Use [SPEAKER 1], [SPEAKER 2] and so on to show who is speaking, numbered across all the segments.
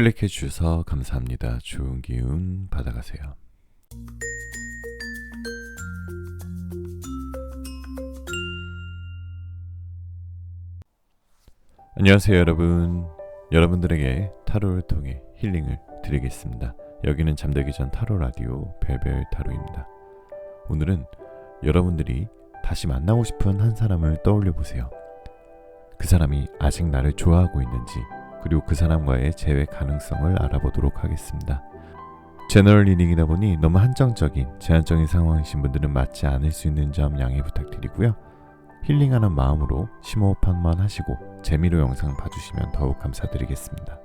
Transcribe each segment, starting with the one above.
[SPEAKER 1] 클릭해 주셔서 감사합니다. 좋은 기운 받아가세요. 안녕하세요 여러분. 여러분들에게 타로를 통해 힐링을 드리겠습니다. 여기는 잠들기 전 타로 라디오 별별 타로입니다. 오늘은 여러분들이 다시 만나고 싶은 한 사람을 떠올려 보세요. 그 사람이 아직 나를 좋아하고 있는지, 그리고 그 사람과의 재회 가능성을 알아보도록 하겠습니다. 제너럴 리딩이다 보니 너무 한정적인, 제한적인 상황이신 분들은 맞지 않을 수 있는 점 양해 부탁드리고요. 힐링하는 마음으로 심호흡한번 하시고 재미로 영상 봐주시면 더욱 감사드리겠습니다.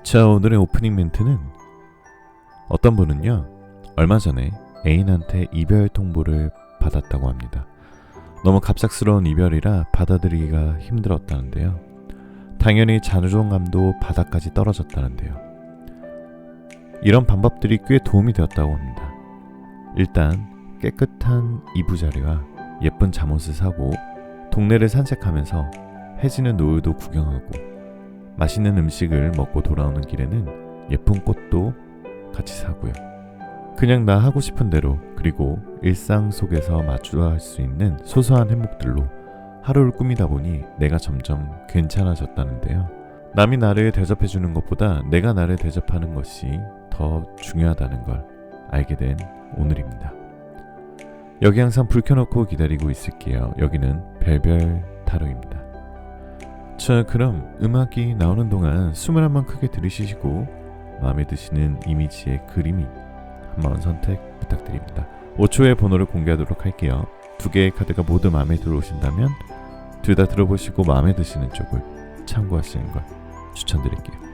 [SPEAKER 1] 자, 오늘의 오프닝 멘트는 어떤 분은요, 얼마 전에 애인한테 이별 통보를 받았다고 합니다. 너무 갑작스러운 이별이라 받아들이기가 힘들었다는데요. 당연히 자존감도 바닥까지 떨어졌다는데요. 이런 방법들이 꽤 도움이 되었다고 합니다. 일단 깨끗한 이부자리와 예쁜 잠옷을 사고 동네를 산책하면서 해지는 노을도 구경하고 맛있는 음식을 먹고 돌아오는 길에는 예쁜 꽃도 같이 사고요. 그냥 나 하고 싶은 대로, 그리고 일상 속에서 마주할 수 있는 소소한 행복들로 하루를 꾸미다 보니 내가 점점 괜찮아졌다는데요. 남이 나를 대접해주는 것보다 내가 나를 대접하는 것이 더 중요하다는 걸 알게 된 오늘입니다. 여기 항상 불 켜놓고 기다리고 있을게요. 여기는 별별 타로입니다. 자, 그럼 음악이 나오는 동안 숨을 한번 크게 들이쉬시고 마음에 드시는 이미지의 그림이 한번 선택 부탁드립니다. 5초의 번호를 공개하도록 할게요. 두 개의 카드가 모두 마음에 들어오신다면 둘 다 들어보시고 마음에 드시는 쪽을 참고하시는 걸 추천드릴게요.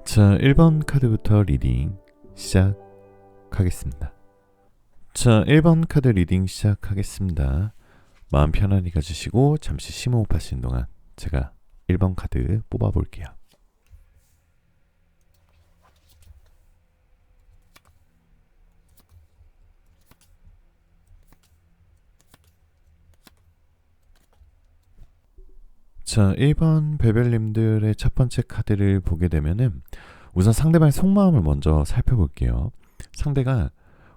[SPEAKER 1] 자, 1번 카드부터 리딩 시작하겠습니다. 자, 1번 카드 리딩 시작하겠습니다. 마음 편안히 가지시고 잠시 심호흡 하시는 동안 제가 1번 카드 뽑아볼게요. 자, 1번 베벨님들의 첫 번째 카드를 보게 되면은 우선 상대방의 속마음을 먼저 살펴볼게요. 상대가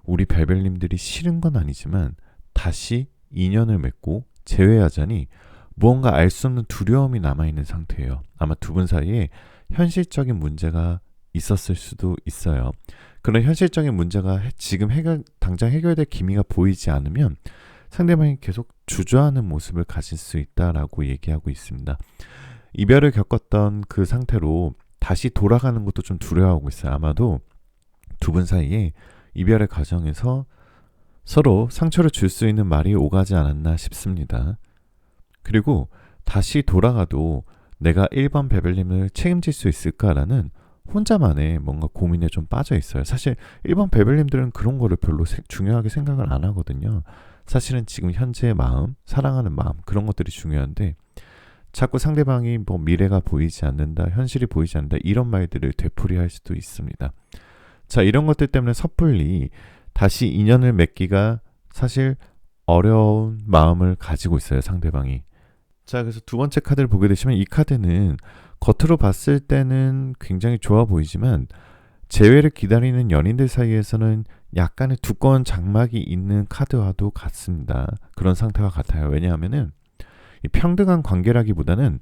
[SPEAKER 1] 우리 베벨님들이 싫은 건 아니지만 다시 인연을 맺고 재회하자니 무언가 알 수 없는 두려움이 남아있는 상태예요. 아마 두 분 사이에 현실적인 문제가 있었을 수도 있어요. 그런 현실적인 문제가 지금 당장 해결될 기미가 보이지 않으면 상대방이 계속 주저하는 모습을 가질 수 있다라고 얘기하고 있습니다. 이별을 겪었던 그 상태로 다시 돌아가는 것도 좀 두려워하고 있어요. 아마도 두 분 사이에 이별의 과정에서 서로 상처를 줄 수 있는 말이 오가지 않았나 싶습니다. 그리고 다시 돌아가도 내가 1번 베벨님을 책임질 수 있을까라는 혼자만의 뭔가 고민에 좀 빠져 있어요. 사실 1번 베벨님들은 그런 거를 별로 중요하게 생각을 안 하거든요. 사실은 지금 현재의 마음, 사랑하는 마음, 그런 것들이 중요한데 자꾸 상대방이 뭐 미래가 보이지 않는다, 현실이 보이지 않는다, 이런 말들을 되풀이할 수도 있습니다. 자, 이런 것들 때문에 섣불리 다시 인연을 맺기가 사실 어려운 마음을 가지고 있어요, 상대방이. 자, 그래서 두 번째 카드를 보게 되시면 이 카드는 겉으로 봤을 때는 굉장히 좋아 보이지만 재회를 기다리는 연인들 사이에서는 약간의 두꺼운 장막이 있는 카드와도 같습니다. 그런 상태와 같아요. 왜냐하면은 이 평등한 관계라기보다는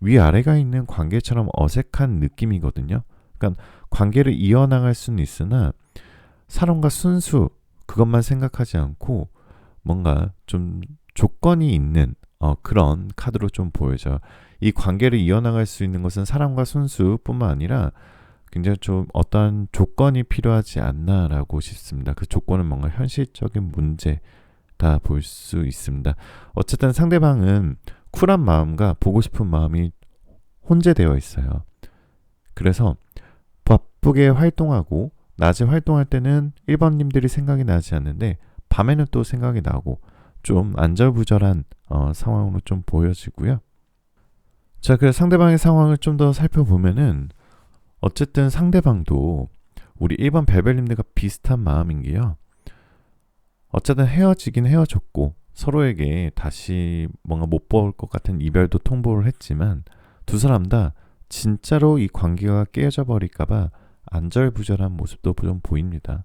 [SPEAKER 1] 위아래가 있는 관계처럼 어색한 느낌이거든요. 그러니까 관계를 이어나갈 수는 있으나 사람과 순수 그것만 생각하지 않고 뭔가 좀 조건이 있는 그런 카드로 좀 보여져요. 이 관계를 이어나갈 수 있는 것은 사랑과 순수뿐만 아니라 굉장히 좀 어떠한 조건이 필요하지 않나라고 싶습니다. 그 조건은 뭔가 현실적인 문제다 볼 수 있습니다. 어쨌든 상대방은 쿨한 마음과 보고 싶은 마음이 혼재되어 있어요. 그래서 바쁘게 활동하고 낮에 활동할 때는 1번님들이 생각이 나지 않는데 밤에는 또 생각이 나고 좀 안절부절한 상황으로 좀 보여지고요. 자, 그래서 상대방의 상황을 좀 더 살펴보면은 어쨌든 상대방도 우리 1번 베벨님들과 비슷한 마음인 게요. 어쨌든 헤어지긴 헤어졌고 서로에게 다시 뭔가 못 볼 것 같은 이별도 통보를 했지만 두 사람 다 진짜로 이 관계가 깨져 버릴까봐 안절부절한 모습도 좀 보입니다.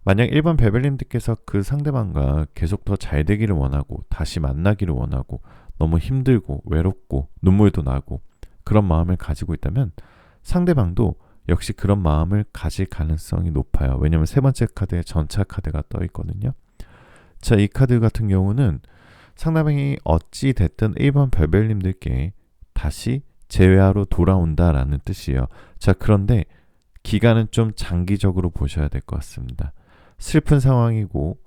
[SPEAKER 1] 만약 1번 베벨님들께서 그 상대방과 계속 더 잘 되기를 원하고 다시 만나기를 원하고 너무 힘들고 외롭고 눈물도 나고 그런 마음을 가지고 있다면 상대방도 역시 그런 마음을 가질 가능성이 높아요. 왜냐하면 세 번째 카드에 전차 카드가 떠 있거든요. 자, 이 카드 같은 경우는 상대방이 어찌 됐든 1번 베벨님들께 다시 재회하러 돌아온다라는 뜻이에요. 자, 그런데 기간은 좀 장기적으로 보셔야 될 것 같습니다. 슬픈 상황이고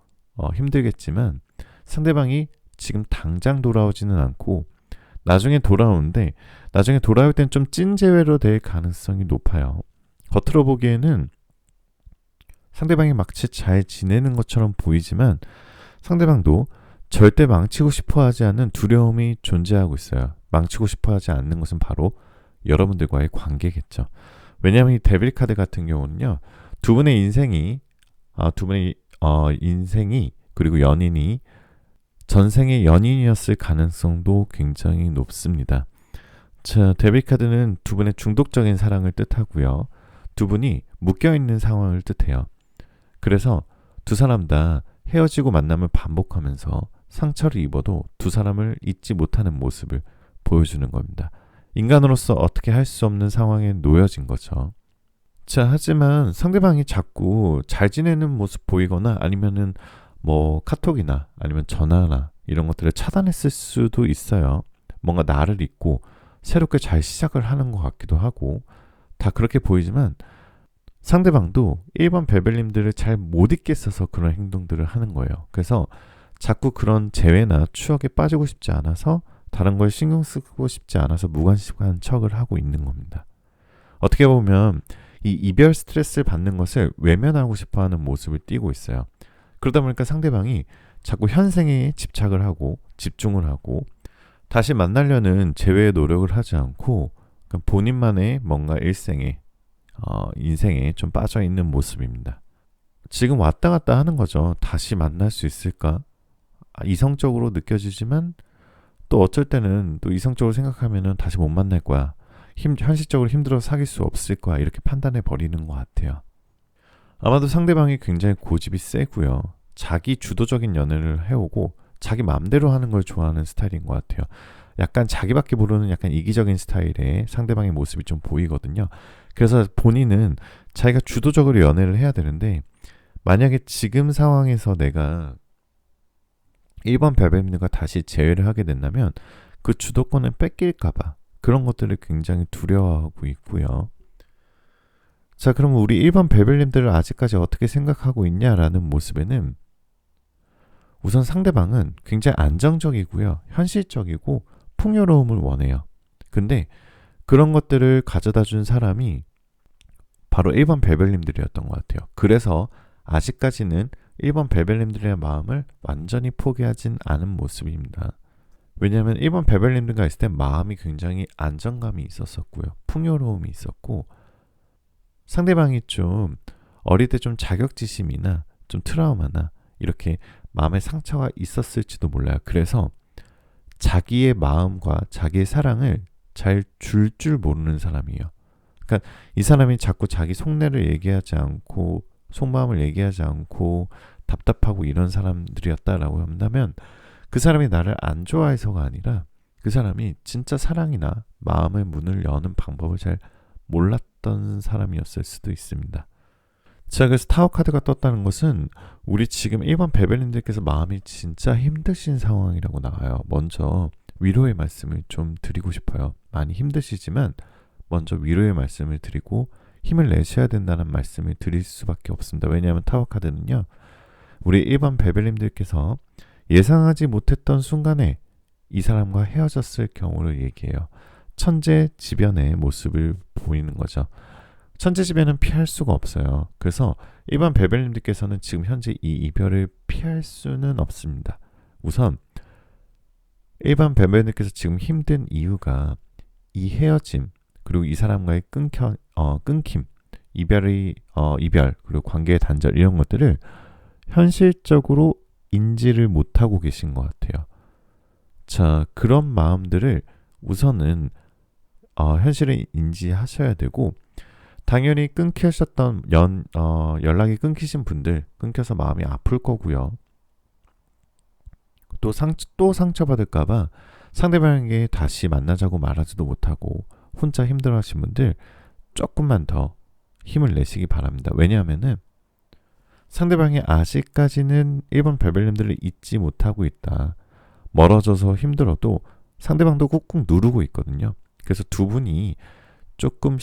[SPEAKER 1] 힘들겠지만 상대방이 지금 당장 돌아오지는 않고 나중에 돌아오는데 나중에 돌아올 땐 좀 찐재회로 될 가능성이 높아요. 겉으로 보기에는 상대방이 마치 잘 지내는 것처럼 보이지만 상대방도 절대 망치고 싶어 하지 않는 두려움이 존재하고 있어요. 망치고 싶어 하지 않는 것은 바로 여러분들과의 관계겠죠. 왜냐하면 이 데빌 카드 같은 경우는요. 두 분의 인생이 그리고 연인이 전생의 연인이었을 가능성도 굉장히 높습니다. 자, 데빌 카드는 두 분의 중독적인 사랑을 뜻하고요. 두 분이 묶여있는 상황을 뜻해요. 그래서 두 사람 다 헤어지고 만남을 반복하면서 상처를 입어도 두 사람을 잊지 못하는 모습을 보여주는 겁니다. 인간으로서 어떻게 할 수 없는 상황에 놓여진 거죠. 자, 하지만 상대방이 자꾸 잘 지내는 모습 보이거나 아니면은 뭐 카톡이나 아니면 전화나 이런 것들을 차단했을 수도 있어요. 뭔가 나를 잊고 새롭게 잘 시작을 하는 것 같기도 하고 다 그렇게 보이지만 상대방도 1번 베벨님들을 잘 못 잊겠어서 그런 행동들을 하는 거예요. 그래서 자꾸 그런 재회나 추억에 빠지고 싶지 않아서 다른 걸 신경 쓰고 싶지 않아서 무관심한 척을 하고 있는 겁니다. 어떻게 보면 이 이별 스트레스를 받는 것을 외면하고 싶어하는 모습을 띠고 있어요. 그러다 보니까 상대방이 자꾸 현생에 집착을 하고 집중을 하고 다시 만나려는 재회의 노력을 하지 않고 본인만의 뭔가 일생에 인생에 좀 빠져있는 모습입니다. 지금 왔다 갔다 하는 거죠. 다시 만날 수 있을까? 이성적으로 느껴지지만 또 어쩔 때는 또 이성적으로 생각하면은 다시 못 만날 거야. 현실적으로 힘들어서 사귈 수 없을 거야. 이렇게 판단해 버리는 것 같아요. 아마도 상대방이 굉장히 고집이 세고요. 자기 주도적인 연애를 해오고 자기 마음대로 하는 걸 좋아하는 스타일인 것 같아요. 약간 자기밖에 모르는 약간 이기적인 스타일의 상대방의 모습이 좀 보이거든요. 그래서 본인은 자기가 주도적으로 연애를 해야 되는데 만약에 지금 상황에서 내가 1번 별뱀님과 다시 재회를 하게 된다면 그 주도권을 뺏길까봐 그런 것들을 굉장히 두려워하고 있고요. 자, 그럼 우리 1번 베벨님들을 아직까지 어떻게 생각하고 있냐라는 모습에는 우선 상대방은 굉장히 안정적이고요. 현실적이고 풍요로움을 원해요. 근데 그런 것들을 가져다 준 사람이 바로 1번 베벨님들이었던 것 같아요. 그래서 아직까지는 1번 베벨님들의 마음을 완전히 포기하진 않은 모습입니다. 왜냐하면 1번 베벨님들과 있을 때 마음이 굉장히 안정감이 있었었고요. 풍요로움이 있었고 상대방이 좀 어릴 때 좀 자격지심이나 좀 트라우마나 이렇게 마음에 상처가 있었을지도 몰라요. 그래서 자기의 마음과 자기의 사랑을 잘 줄 모르는 사람이에요. 그러니까 이 사람이 자꾸 자기 속내를 얘기하지 않고 속마음을 얘기하지 않고 답답하고 이런 사람들이었다라고 한다면 그 사람이 나를 안 좋아해서가 아니라 그 그 사람이 진짜 사랑이나 마음의 문을 여는 방법을 잘 몰랐던 사람이었을 수도 있습니다. 자, 그래서 타워 카드가 떴다는 것은 우리 지금 일반 베벨님들께서 마음이 진짜 힘드신 상황이라고 나와요. 먼저 위로의 말씀을 좀 드리고 싶어요. 많이 힘드시지만 먼저 위로의 말씀을 드리고 힘을 내셔야 된다는 말씀을 드릴 수밖에 없습니다. 왜냐하면 타워 카드는요, 우리 일반 베벨님들께서 예상하지 못했던 순간에 이 사람과 헤어졌을 경우를 얘기해요. 천재지변의 모습을 보이는 거죠. 천재지변은 피할 수가 없어요. 그래서 일반 베벨님들께서는 지금 현재 이 이별을 피할 수는 없습니다. 우선 일반 베벨님께서 지금 힘든 이유가 이 헤어짐, 그리고 이 사람과의 끊김, 이별, 그리고 관계의 단절, 이런 것들을 현실적으로 인지를 못하고 계신 것 같아요. 자, 그런 마음들을 우선은 현실을 인지하셔야 되고, 당연히 끊기셨던 연락이 끊기신 분들, 끊겨서 마음이 아플 거고요. 또 상처받을까봐 상대방에게 다시 만나자고 말하지도 못하고 혼자 힘들어하신 분들, 조금만 더 힘을 내시기 바랍니다. 왜냐하면은 상대방이 아직까지는 일본 별별님들을 잊지 못하고 있다. 멀어져서 힘들어도 상대방도 꾹꾹 누르고 있거든요. 그래서 두 분이 조금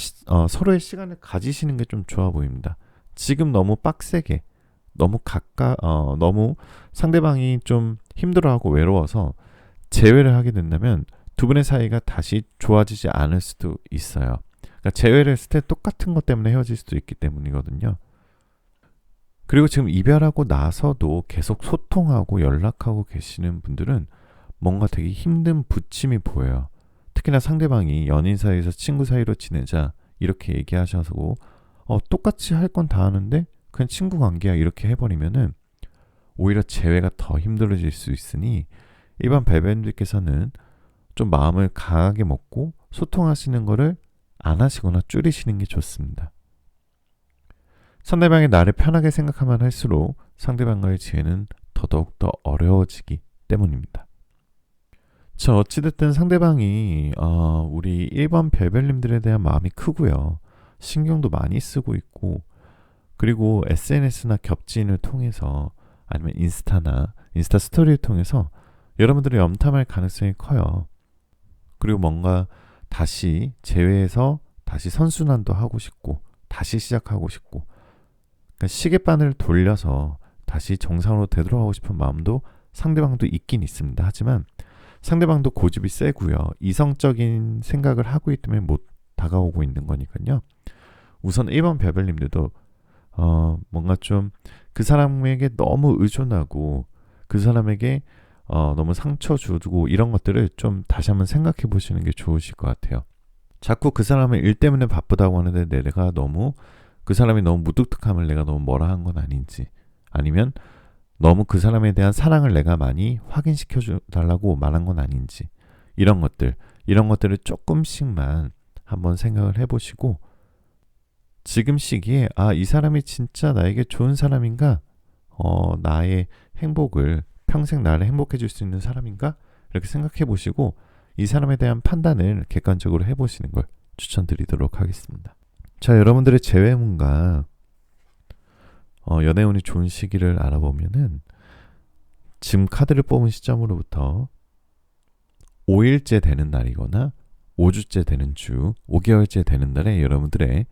[SPEAKER 1] 서로의 시간을 가지시는 게 좀 좋아 보입니다. 지금 너무 빡세게, 너무 상대방이 좀 힘들어하고 외로워서 재회를 하게 된다면 두 분의 사이가 다시 좋아지지 않을 수도 있어요. 그러니까 재회를 했을 때 똑같은 것 때문에 헤어질 수도 있기 때문이거든요. 그리고 지금 이별하고 나서도 계속 소통하고 연락하고 계시는 분들은 뭔가 되게 힘든 부침이 보여요. 특히나 상대방이 연인 사이에서 친구 사이로 지내자 이렇게 얘기하셔서 똑같이 할 건 다 하는데 그냥 친구 관계야 이렇게 해버리면은 오히려 재회가 더 힘들어질 수 있으니 일반 발배님들께서는 좀 마음을 강하게 먹고 소통하시는 거를 안 하시거나 줄이시는 게 좋습니다. 상대방이 나를 편하게 생각하면 할수록 상대방과의 지혜는 더더욱 더 어려워지기 때문입니다. 자, 어찌됐든 상대방이 우리 1번 별별님들에 대한 마음이 크고요. 신경도 많이 쓰고 있고, 그리고 SNS나 겹지인을 통해서 아니면 인스타 스토리를 통해서 여러분들을 염탐할 가능성이 커요. 그리고 뭔가 다시 재회해서 다시 선순환도 하고 싶고 다시 시작하고 싶고, 그러니까 시계바늘 돌려서 다시 정상으로 되돌아가고 싶은 마음도 상대방도 있긴 있습니다. 하지만 상대방도 고집이 세고요. 이성적인 생각을 하고 있기 때문에 못 다가오고 있는 거니까요. 우선 1번 별별님들도 뭔가 좀 그 사람에게 너무 의존하고 그 사람에게 너무 상처 주고 이런 것들을 좀 다시 한번 생각해 보시는 게 좋으실 것 같아요. 자꾸 그 사람의 일 때문에 바쁘다고 하는데 내가 너무 그 사람이 너무 무뚝뚝함을 내가 너무 뭐라 한 건 아닌지, 아니면 너무 그 사람에 대한 사랑을 내가 많이 확인시켜 달라고 말한 건 아닌지, 이런 것들을 조금씩만 한번 생각을 해보시고, 지금 시기에 이 사람이 진짜 나에게 좋은 사람인가, 나의 행복을 평생 나를 행복해 줄 수 있는 사람인가, 이렇게 생각해 보시고 이 사람에 대한 판단을 객관적으로 해보시는 걸 추천드리도록 하겠습니다. 자, 여러분들의 재회운과 연애운이 좋은 시기를 알아보면은 지금 카드를 뽑은 시점으로부터 5일째 되는 날이거나 5주째 되는 주, 5개월째 되는 달에 여러분들의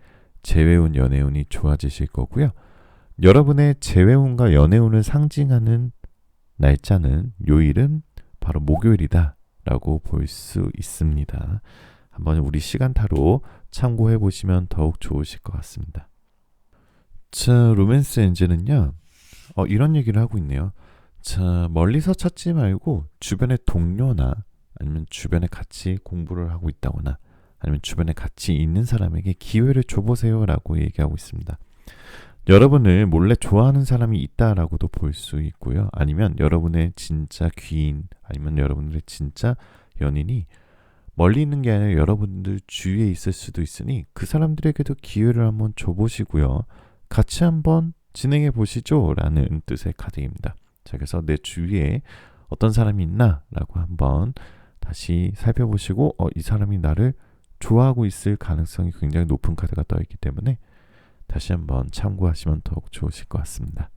[SPEAKER 1] 재회운, 연애운이 좋아지실 거고요. 여러분의 재회운과 연애운을 상징하는 날짜는, 요일은 바로 목요일이다 라고 볼 수 있습니다. 한번 우리 시간타로 참고해 보시면 더욱 좋으실 것 같습니다. 자, 로맨스 엔젤은요, 이런 얘기를 하고 있네요. 자, 멀리서 찾지 말고 주변의 동료나 아니면 주변에 같이 공부를 하고 있다거나 아니면 주변에 같이 있는 사람에게 기회를 줘보세요 라고 얘기하고 있습니다. 여러분을 몰래 좋아하는 사람이 있다라고도 볼 수 있고요. 아니면 여러분의 진짜 귀인, 아니면 여러분들의 진짜 연인이 멀리 있는 게 아니라 여러분들 주위에 있을 수도 있으니 그 사람들에게도 기회를 한번 줘보시고요. 같이 한번 진행해 보시죠 라는 뜻의 카드입니다. 자, 그래서 내 주위에 어떤 사람이 있나 라고 한번 다시 살펴보시고 이 사람이 나를 좋아하고 있을 가능성이 굉장히 높은 카드가 떠있기 때문에 다시 한번 참고하시면 더욱 좋으실 것 같습니다.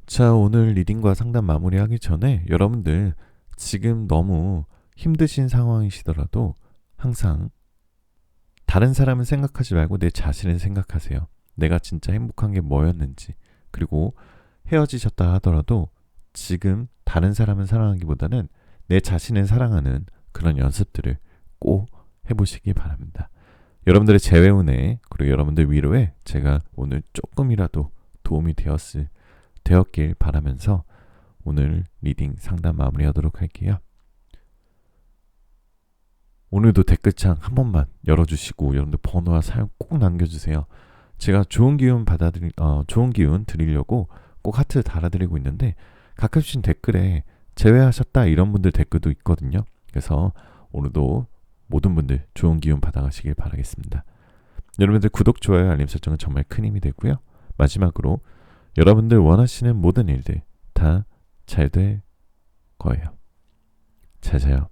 [SPEAKER 1] 자, 오늘 리딩과 상담 마무리하기 전에 여러분들 지금 너무 힘드신 상황이시더라도 항상 다른 사람은 생각하지 말고 내 자신을 생각하세요. 내가 진짜 행복한 게 뭐였는지. 그리고 헤어지셨다 하더라도 지금 다른 사람을 사랑하기보다는 내 자신을 사랑하는 그런 연습들을 꼭 해보시기 바랍니다. 여러분들의 재회운에 그리고 여러분들 위로에 제가 오늘 조금이라도 도움이 되었길 바라면서 오늘 리딩 상담 마무리하도록 할게요. 오늘도 댓글창 한 번만 열어주시고 여러분들 번호와 사연 꼭 남겨주세요. 제가 좋은 기운 드리려고 꼭 하트 달아드리고 있는데 가끔씩 댓글에 제외하셨다 이런 분들 댓글도 있거든요. 그래서 오늘도 모든 분들 좋은 기운 받아가시길 바라겠습니다. 여러분들 구독, 좋아요, 알림 설정은 정말 큰 힘이 되고요. 마지막으로 여러분들 원하시는 모든 일들 다 잘 될 거예요. 잘 자요.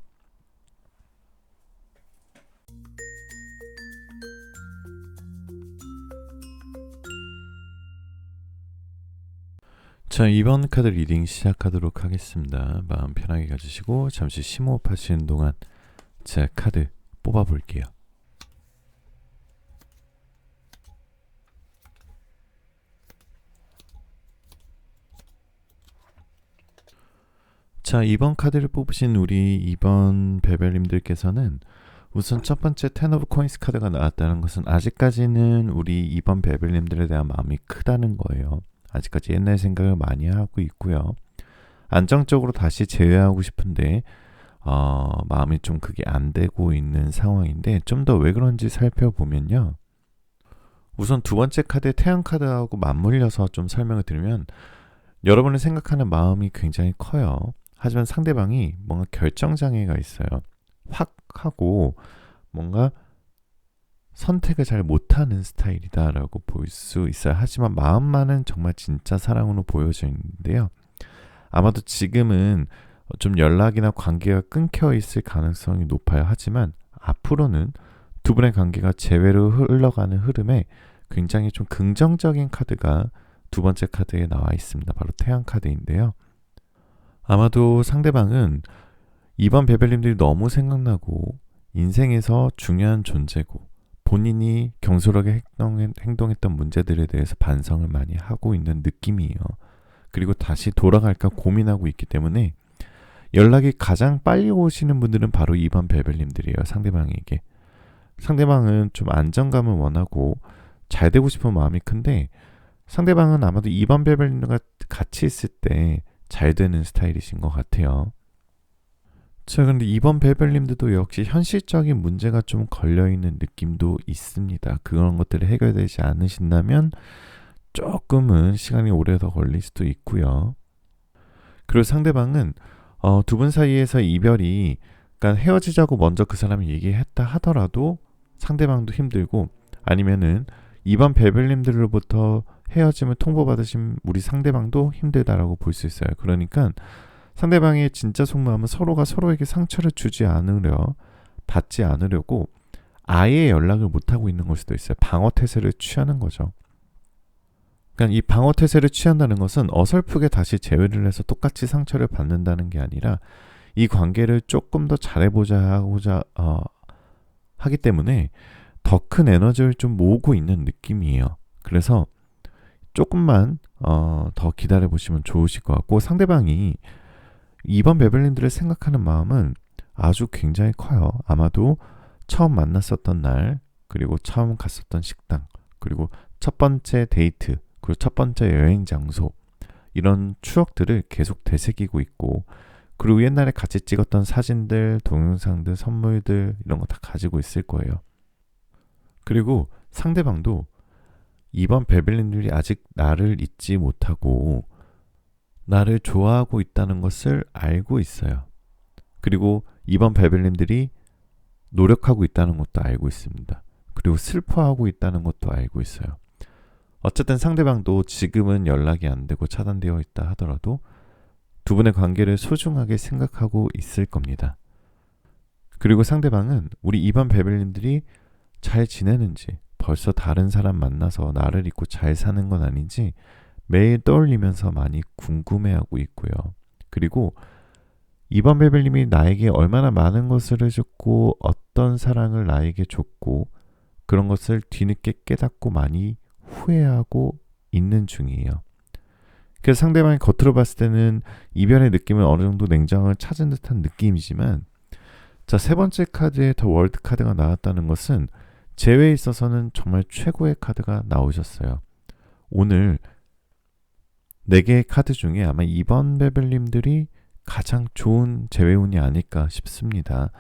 [SPEAKER 1] 자, 이번 카드 리딩 시작하도록 하겠습니다. 마음 편하게 가지시고 잠시 심호흡하시는 동안 제가 카드 뽑아볼게요. 자, 이번 카드를 뽑으신 우리 2번 베벨님들께서는 우선 첫 번째 텐 오브 코인스 카드가 나왔다는 것은 아직까지는 우리 2번 베벨님들에 대한 마음이 크다는 거예요. 아직까지 옛날 생각을 많이 하고 있고요. 안정적으로 다시 재회하고 싶은데 마음이 좀 그게 안 되고 있는 상황인데 좀 더 왜 그런지 살펴보면요. 우선 두 번째 카드의 태양 카드하고 맞물려서 좀 설명을 드리면 여러분이 생각하는 마음이 굉장히 커요. 하지만 상대방이 뭔가 결정장애가 있어요. 확 하고 뭔가 선택을 잘 못하는 스타일이다라고 볼 수 있어요. 하지만 마음만은 정말 진짜 사랑으로 보여져 있는데요. 아마도 지금은 좀 연락이나 관계가 끊겨 있을 가능성이 높아요. 하지만 앞으로는 두 분의 관계가 재회로 흘러가는 흐름에 굉장히 좀 긍정적인 카드가 두 번째 카드에 나와 있습니다. 바로 태양 카드인데요. 아마도 상대방은 이번 베벨님들이 너무 생각나고 인생에서 중요한 존재고 본인이 경솔하게 행동했던 문제들에 대해서 반성을 많이 하고 있는 느낌이에요. 그리고 다시 돌아갈까 고민하고 있기 때문에 연락이 가장 빨리 오시는 분들은 바로 2번 베벨님들이에요. 상대방에게. 상대방은 좀 안정감을 원하고 잘 되고 싶은 마음이 큰데 상대방은 아마도 2번 베벨님과 같이 있을 때 잘 되는 스타일이신 것 같아요. 자, 근데 2번 베벨님들도 역시 현실적인 문제가 좀 걸려있는 느낌도 있습니다. 그런 것들이 해결되지 않으신다면 조금은 시간이 오래 더 걸릴 수도 있고요. 그리고 상대방은 두 분 사이에서 이별이 그러니까 헤어지자고 먼저 그 사람이 얘기했다 하더라도 상대방도 힘들고 아니면은 2번 베벨님들로부터 헤어짐을 통보받으신 우리 상대방도 힘들다라고 볼 수 있어요. 그러니까 상대방의 진짜 속마음은 서로가 서로에게 상처를 받지 않으려고 아예 연락을 못하고 있는 걸 수도 있어요. 방어태세를 취하는 거죠. 그러니까 이 방어태세를 취한다는 것은 어설프게 다시 재회를 해서 똑같이 상처를 받는다는 게 아니라 이 관계를 조금 더 잘해보자 하기 때문에 더 큰 에너지를 좀 모으고 있는 느낌이에요. 그래서 조금만 더 기다려보시면 좋으실 것 같고 상대방이 2번 베벨린들을 생각하는 마음은 아주 굉장히 커요. 아마도 처음 만났었던 날, 그리고 처음 갔었던 식당, 그리고 첫 번째 데이트, 그리고 첫 번째 여행 장소 이런 추억들을 계속 되새기고 있고 그리고 옛날에 같이 찍었던 사진들, 동영상들, 선물들 이런 거 다 가지고 있을 거예요. 그리고 상대방도 2번 베벨린들이 아직 나를 잊지 못하고 나를 좋아하고 있다는 것을 알고 있어요. 그리고 2번 베벨님들이 노력하고 있다는 것도 알고 있습니다. 그리고 슬퍼하고 있다는 것도 알고 있어요. 어쨌든 상대방도 지금은 연락이 안 되고 차단되어 있다 하더라도 두 분의 관계를 소중하게 생각하고 있을 겁니다. 그리고 상대방은 우리 2번 베벨님들이 잘 지내는지, 벌써 다른 사람 만나서 나를 잊고 잘 사는 건 아닌지 매일 떠올리면서 많이 궁금해하고 있고요. 그리고 2번 베벨님이 나에게 얼마나 많은 것을 해줬고 어떤 사랑을 나에게 줬고 그런 것을 뒤늦게 깨닫고 많이 후회하고 있는 중이에요. 그래서 상대방이 겉으로 봤을 때는 이별의 느낌을 어느 정도 냉정함을 찾은 듯한 느낌이지만, 자, 세 번째 카드에 더 월드 카드가 나왔다는 것은 재회에 있어서는 정말 최고의 카드가 나오셨어요. 오늘 4개의 카드 중에 아마 2번 베벨님들이 가장 좋은 재회운이 아닐까 싶습니다.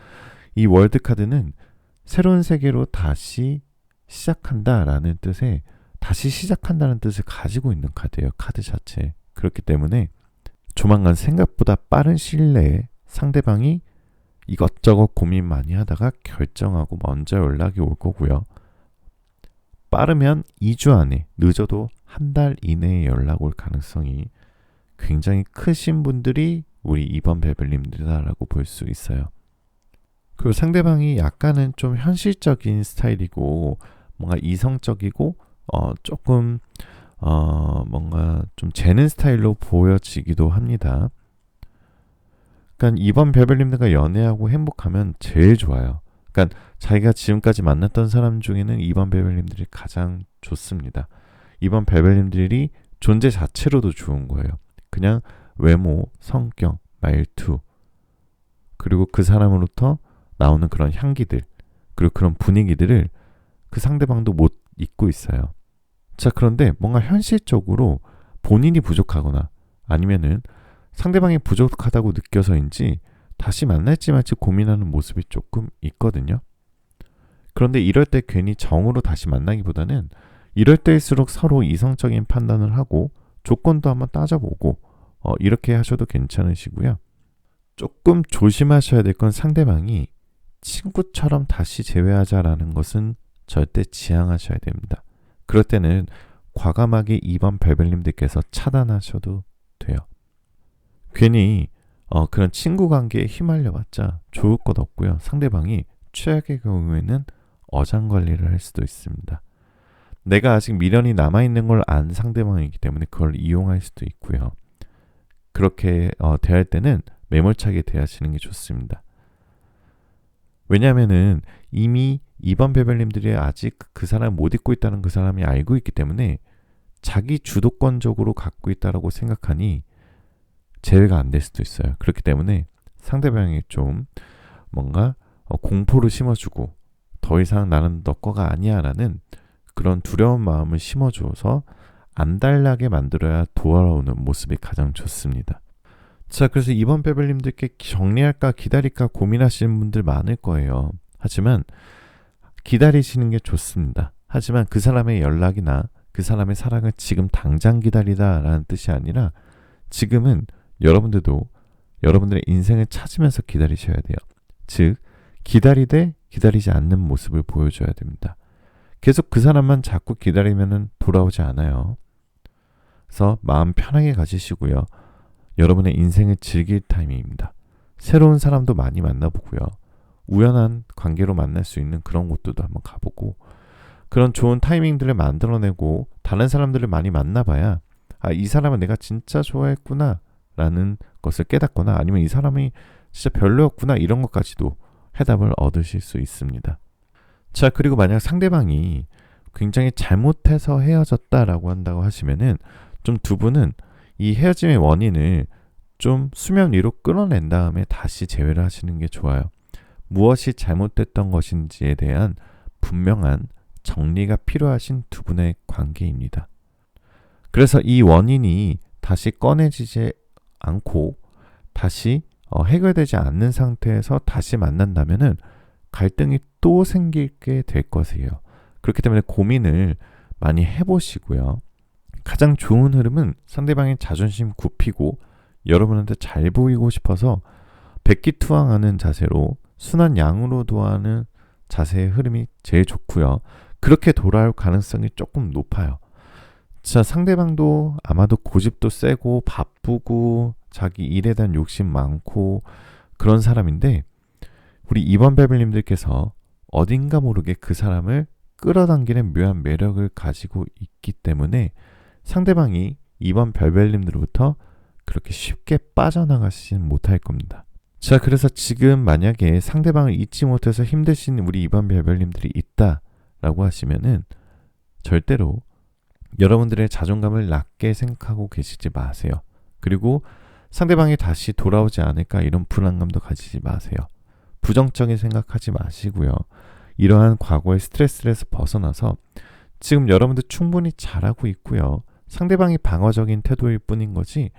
[SPEAKER 1] 이 월드 카드는 새로운 세계로 다시 시작한다라는 뜻의, 다시 시작한다는 뜻을 가지고 있는 카드예요. 카드 자체. 그렇기 때문에 조만간 생각보다 빠른 시일 내에 상대방이 이것저것 고민 많이 하다가 결정하고 먼저 연락이 올 거고요. 빠르면 2주 안에, 늦어도 한 달 이내에 연락 올 가능성이 굉장히 크신 분들이 우리 2번 베벨님들이다라고 볼 수 있어요. 그리고 상대방이 약간은 좀 현실적인 스타일이고 뭔가 이성적이고 조금 뭔가 좀 재는 스타일로 보여지기도 합니다. 그러니까 2번 베벨님들과 연애하고 행복하면 제일 좋아요. 그러니까 자기가 지금까지 만났던 사람 중에는 2번 베벨님들이 가장 좋습니다. 2번 베벨님들이 존재 자체로도 좋은 거예요. 그냥 외모, 성격, 말투, 그리고 그 사람으로부터 나오는 그런 향기들, 그리고 그런 분위기들을 그 상대방도 못 잊고 있어요. 자, 그런데 뭔가 현실적으로 본인이 부족하거나 아니면은 상대방이 부족하다고 느껴서인지 다시 만날지 말지 고민하는 모습이 조금 있거든요. 그런데 이럴 때 괜히 정으로 다시 만나기보다는 이럴 때일수록 서로 이성적인 판단을 하고 조건도 한번 따져보고 이렇게 하셔도 괜찮으시고요. 조금 조심하셔야 될 건 상대방이 친구처럼 다시 재회하자라는 것은 절대 지양하셔야 됩니다. 그럴 때는 과감하게 2번 베벨님들께서 차단하셔도 돼요. 괜히 그런 친구 관계에 휘말려봤자 좋을 것 없고요. 상대방이 최악의 경우에는 어장관리를 할 수도 있습니다. 내가 아직 미련이 남아있는 걸 안 상대방이기 때문에 그걸 이용할 수도 있고요. 그렇게 대할 때는 매몰차게 대하시는 게 좋습니다. 왜냐하면은 이미 2번 베벨님들이 아직 그 사람을 못 잊고 있다는 그 사람이 알고 있기 때문에 자기 주도권적으로 갖고 있다라고 생각하니 제외가 안 될 수도 있어요. 그렇기 때문에 상대방에게 좀 뭔가 공포를 심어주고 더 이상 나는 너 거가 아니야 라는 그런 두려운 마음을 심어줘서 안달나게 만들어야 돌아오는 모습이 가장 좋습니다. 자, 그래서 2번 베벨님들께 정리할까 기다릴까 고민하시는 분들 많을 거예요. 하지만 기다리시는 게 좋습니다. 하지만 그 사람의 연락이나 그 사람의 사랑을 지금 당장 기다리다 라는 뜻이 아니라 지금은 여러분들도 여러분들의 인생을 찾으면서 기다리셔야 돼요. 즉, 기다리되 기다리지 않는 모습을 보여줘야 됩니다. 계속 그 사람만 자꾸 기다리면 돌아오지 않아요. 그래서 마음 편하게 가지시고요. 여러분의 인생을 즐길 타이밍입니다. 새로운 사람도 많이 만나보고요. 우연한 관계로 만날 수 있는 그런 곳들도 한번 가보고 그런 좋은 타이밍들을 만들어내고 다른 사람들을 많이 만나봐야 이 사람은 내가 진짜 좋아했구나 라는 것을 깨닫거나 아니면 이 사람이 진짜 별로였구나 이런 것까지도 해답을 얻으실 수 있습니다. 자, 그리고 만약 상대방이 굉장히 잘못해서 헤어졌다라고 한다고 하시면은 좀 두 분은 이 헤어짐의 원인을 좀 수면 위로 끌어낸 다음에 다시 재회를 하시는 게 좋아요. 무엇이 잘못됐던 것인지에 대한 분명한 정리가 필요하신 두 분의 관계입니다. 그래서 이 원인이 다시 꺼내지지 않고 다시 해결되지 않는 상태에서 다시 만난다면은 갈등이 또 생기게 될 것이에요. 그렇기 때문에 고민을 많이 해보시고요. 가장 좋은 흐름은 상대방의 자존심 굽히고 여러분한테 잘 보이고 싶어서 백기투항하는 자세로 순한 양으로 도하는 자세의 흐름이 제일 좋고요. 그렇게 돌아올 가능성이 조금 높아요. 자, 상대방도 아마도 고집도 세고 바쁘고 자기 일에 대한 욕심 많고 그런 사람인데 우리 2번 별별님들께서 어딘가 모르게 그 사람을 끌어당기는 묘한 매력을 가지고 있기 때문에 상대방이 2번 별별님들로부터 그렇게 쉽게 빠져나가시진 못할 겁니다. 자, 그래서 지금 만약에 상대방을 잊지 못해서 힘드신 우리 2번 별별님들이 있다라고 하시면은 절대로 여러분들의 자존감을 낮게 생각하고 계시지 마세요. 그리고 상대방이 다시 돌아오지 않을까 이런 불안감도 가지지 마세요. 부정적인 생각하지 마시고요. 이러한 과거의 스트레스에서 벗어나서 지금 여러분들 충분히 잘하고 있고요. 상대방이 방어적인 태도일 뿐인 거지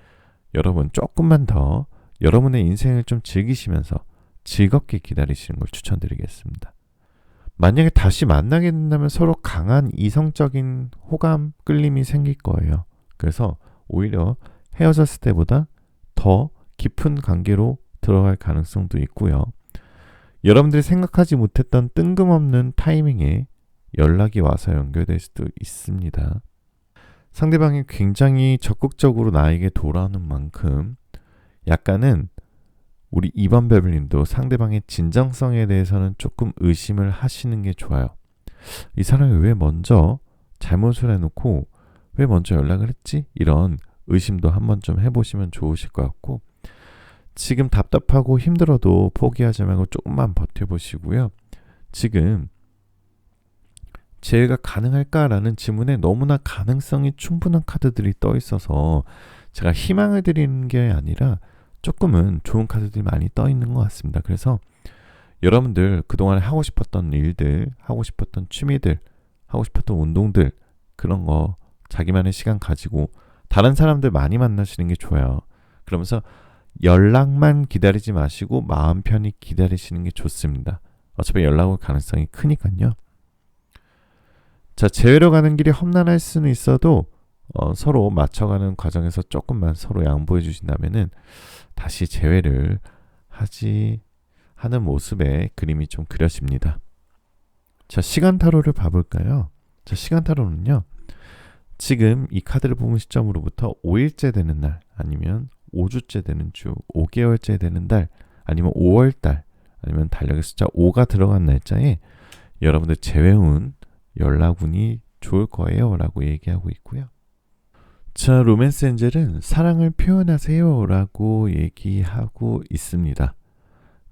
[SPEAKER 1] 여러분 조금만 더 여러분의 인생을 좀 즐기시면서 즐겁게 기다리시는 걸 추천드리겠습니다. 만약에 다시 만나게 된다면 서로 강한 이성적인 호감, 끌림이 생길 거예요. 그래서 오히려 헤어졌을 때보다 더 깊은 관계로 들어갈 가능성도 있고요. 여러분들이 생각하지 못했던 뜬금없는 타이밍에 연락이 와서 연결될 수도 있습니다. 상대방이 굉장히 적극적으로 나에게 돌아오는 만큼 약간은 우리 2번 별님도 상대방의 진정성에 대해서는 조금 의심을 하시는 게 좋아요. 이 사람이 왜 먼저 잘못을 해놓고 왜 먼저 연락을 했지? 이런 의심도 한번 좀 해보시면 좋으실 것 같고 지금 답답하고 힘들어도 포기하지 말고 조금만 버텨보시고요. 지금 재회가 가능할까라는 질문에 너무나 가능성이 충분한 카드들이 떠 있어서 제가 희망을 드리는 게 아니라 조금은 좋은 카드들이 많이 떠 있는 것 같습니다. 그래서 여러분들 그동안 하고 싶었던 일들, 하고 싶었던 취미들, 하고 싶었던 운동들 그런 거 자기만의 시간 가지고 다른 사람들 많이 만나시는 게 좋아요. 그러면서 연락만 기다리지 마시고 마음 편히 기다리시는 게 좋습니다. 어차피 연락 올 가능성이 크니까요. 자, 재회로 가는 길이 험난할 수는 있어도 서로 맞춰가는 과정에서 조금만 서로 양보해 주신다면은 다시 재회를 하는 모습의 그림이 좀 그려집니다. 자, 시간 타로를 봐볼까요? 자, 시간 타로는요. 지금 이 카드를 보는 시점으로부터 5일째 되는 날 아니면 5주째 되는 주, 5개월째 되는 달 아니면 5월달 아니면 달력의 숫자 5가 들어간 날짜에 여러분들 재회운 연락운이 좋을 거예요 라고 얘기하고 있고요. 자, 로맨스 엔젤은 사랑을 표현하세요 라고 얘기하고 있습니다.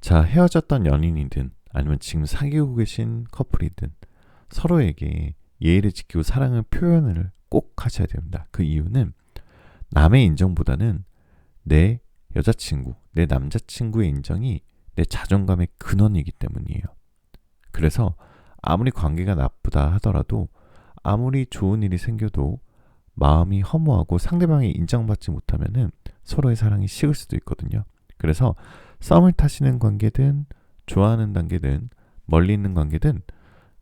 [SPEAKER 1] 자, 헤어졌던 연인이든 아니면 지금 사귀고 계신 커플이든 서로에게 예의를 지키고 사랑을 표현을 꼭 하셔야 됩니다. 그 이유는 남의 인정보다는 내 여자친구, 내 남자친구의 인정이 내 자존감의 근원이기 때문이에요. 그래서 아무리 관계가 나쁘다 하더라도 아무리 좋은 일이 생겨도 마음이 허무하고 상대방이 인정받지 못하면은 서로의 사랑이 식을 수도 있거든요. 그래서 썸을 타시는 관계든 좋아하는 관계든 멀리 있는 관계든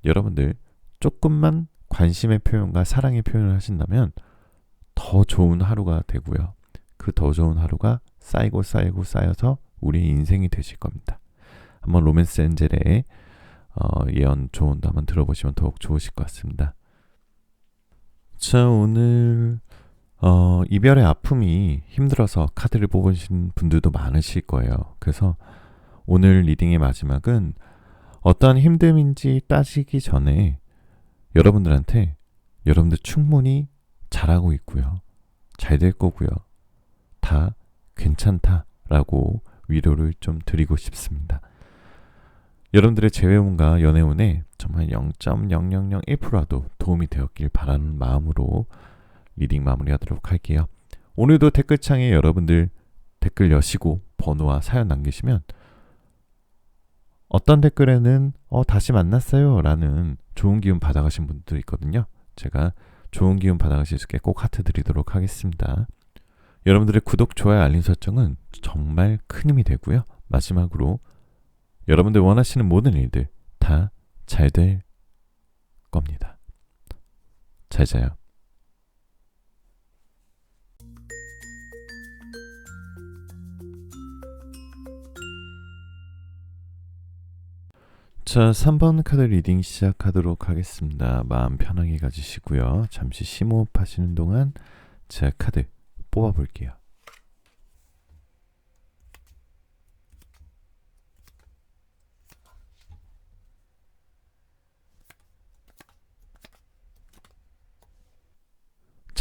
[SPEAKER 1] 여러분들 조금만 관심의 표현과 사랑의 표현을 하신다면 더 좋은 하루가 되고요. 그 더 좋은 하루가 쌓이고 쌓여서 우리의 인생이 되실 겁니다. 한번 로맨스 엔젤의 예언 조언도 한번 들어보시면 더욱 좋으실 것 같습니다. 자, 오늘 이별의 아픔이 힘들어서 카드를 뽑으신 분들도 많으실 거예요. 그래서 오늘 리딩의 마지막은 어떠한 힘듦인지 따지기 전에 여러분들한테 여러분들 충분히 잘하고 있고요. 잘 될 거고요. 다 괜찮다라고 위로를 좀 드리고 싶습니다. 여러분들의 재회운과 연애운에 정말 0.0001%라도 도움이 되었길 바라는 마음으로 리딩 마무리하도록 할게요. 오늘도 댓글창에 여러분들 댓글 여시고 번호와 사연 남기시면 어떤 댓글에는 다시 만났어요 라는 좋은 기운 받아가신 분들도 있거든요. 제가 좋은 기운 받아가실 수 있게 꼭 하트 드리도록 하겠습니다. 여러분들의 구독, 좋아요, 알림 설정은 정말 큰 힘이 되고요. 마지막으로 여러분들 원하시는 모든 일들 다 잘 될 겁니다. 잘 자요. 자, 3번 카드 리딩 시작하도록 하겠습니다. 마음 편하게 가지시고요. 잠시 심호흡 하시는 동안 제가 카드 뽑아볼게요.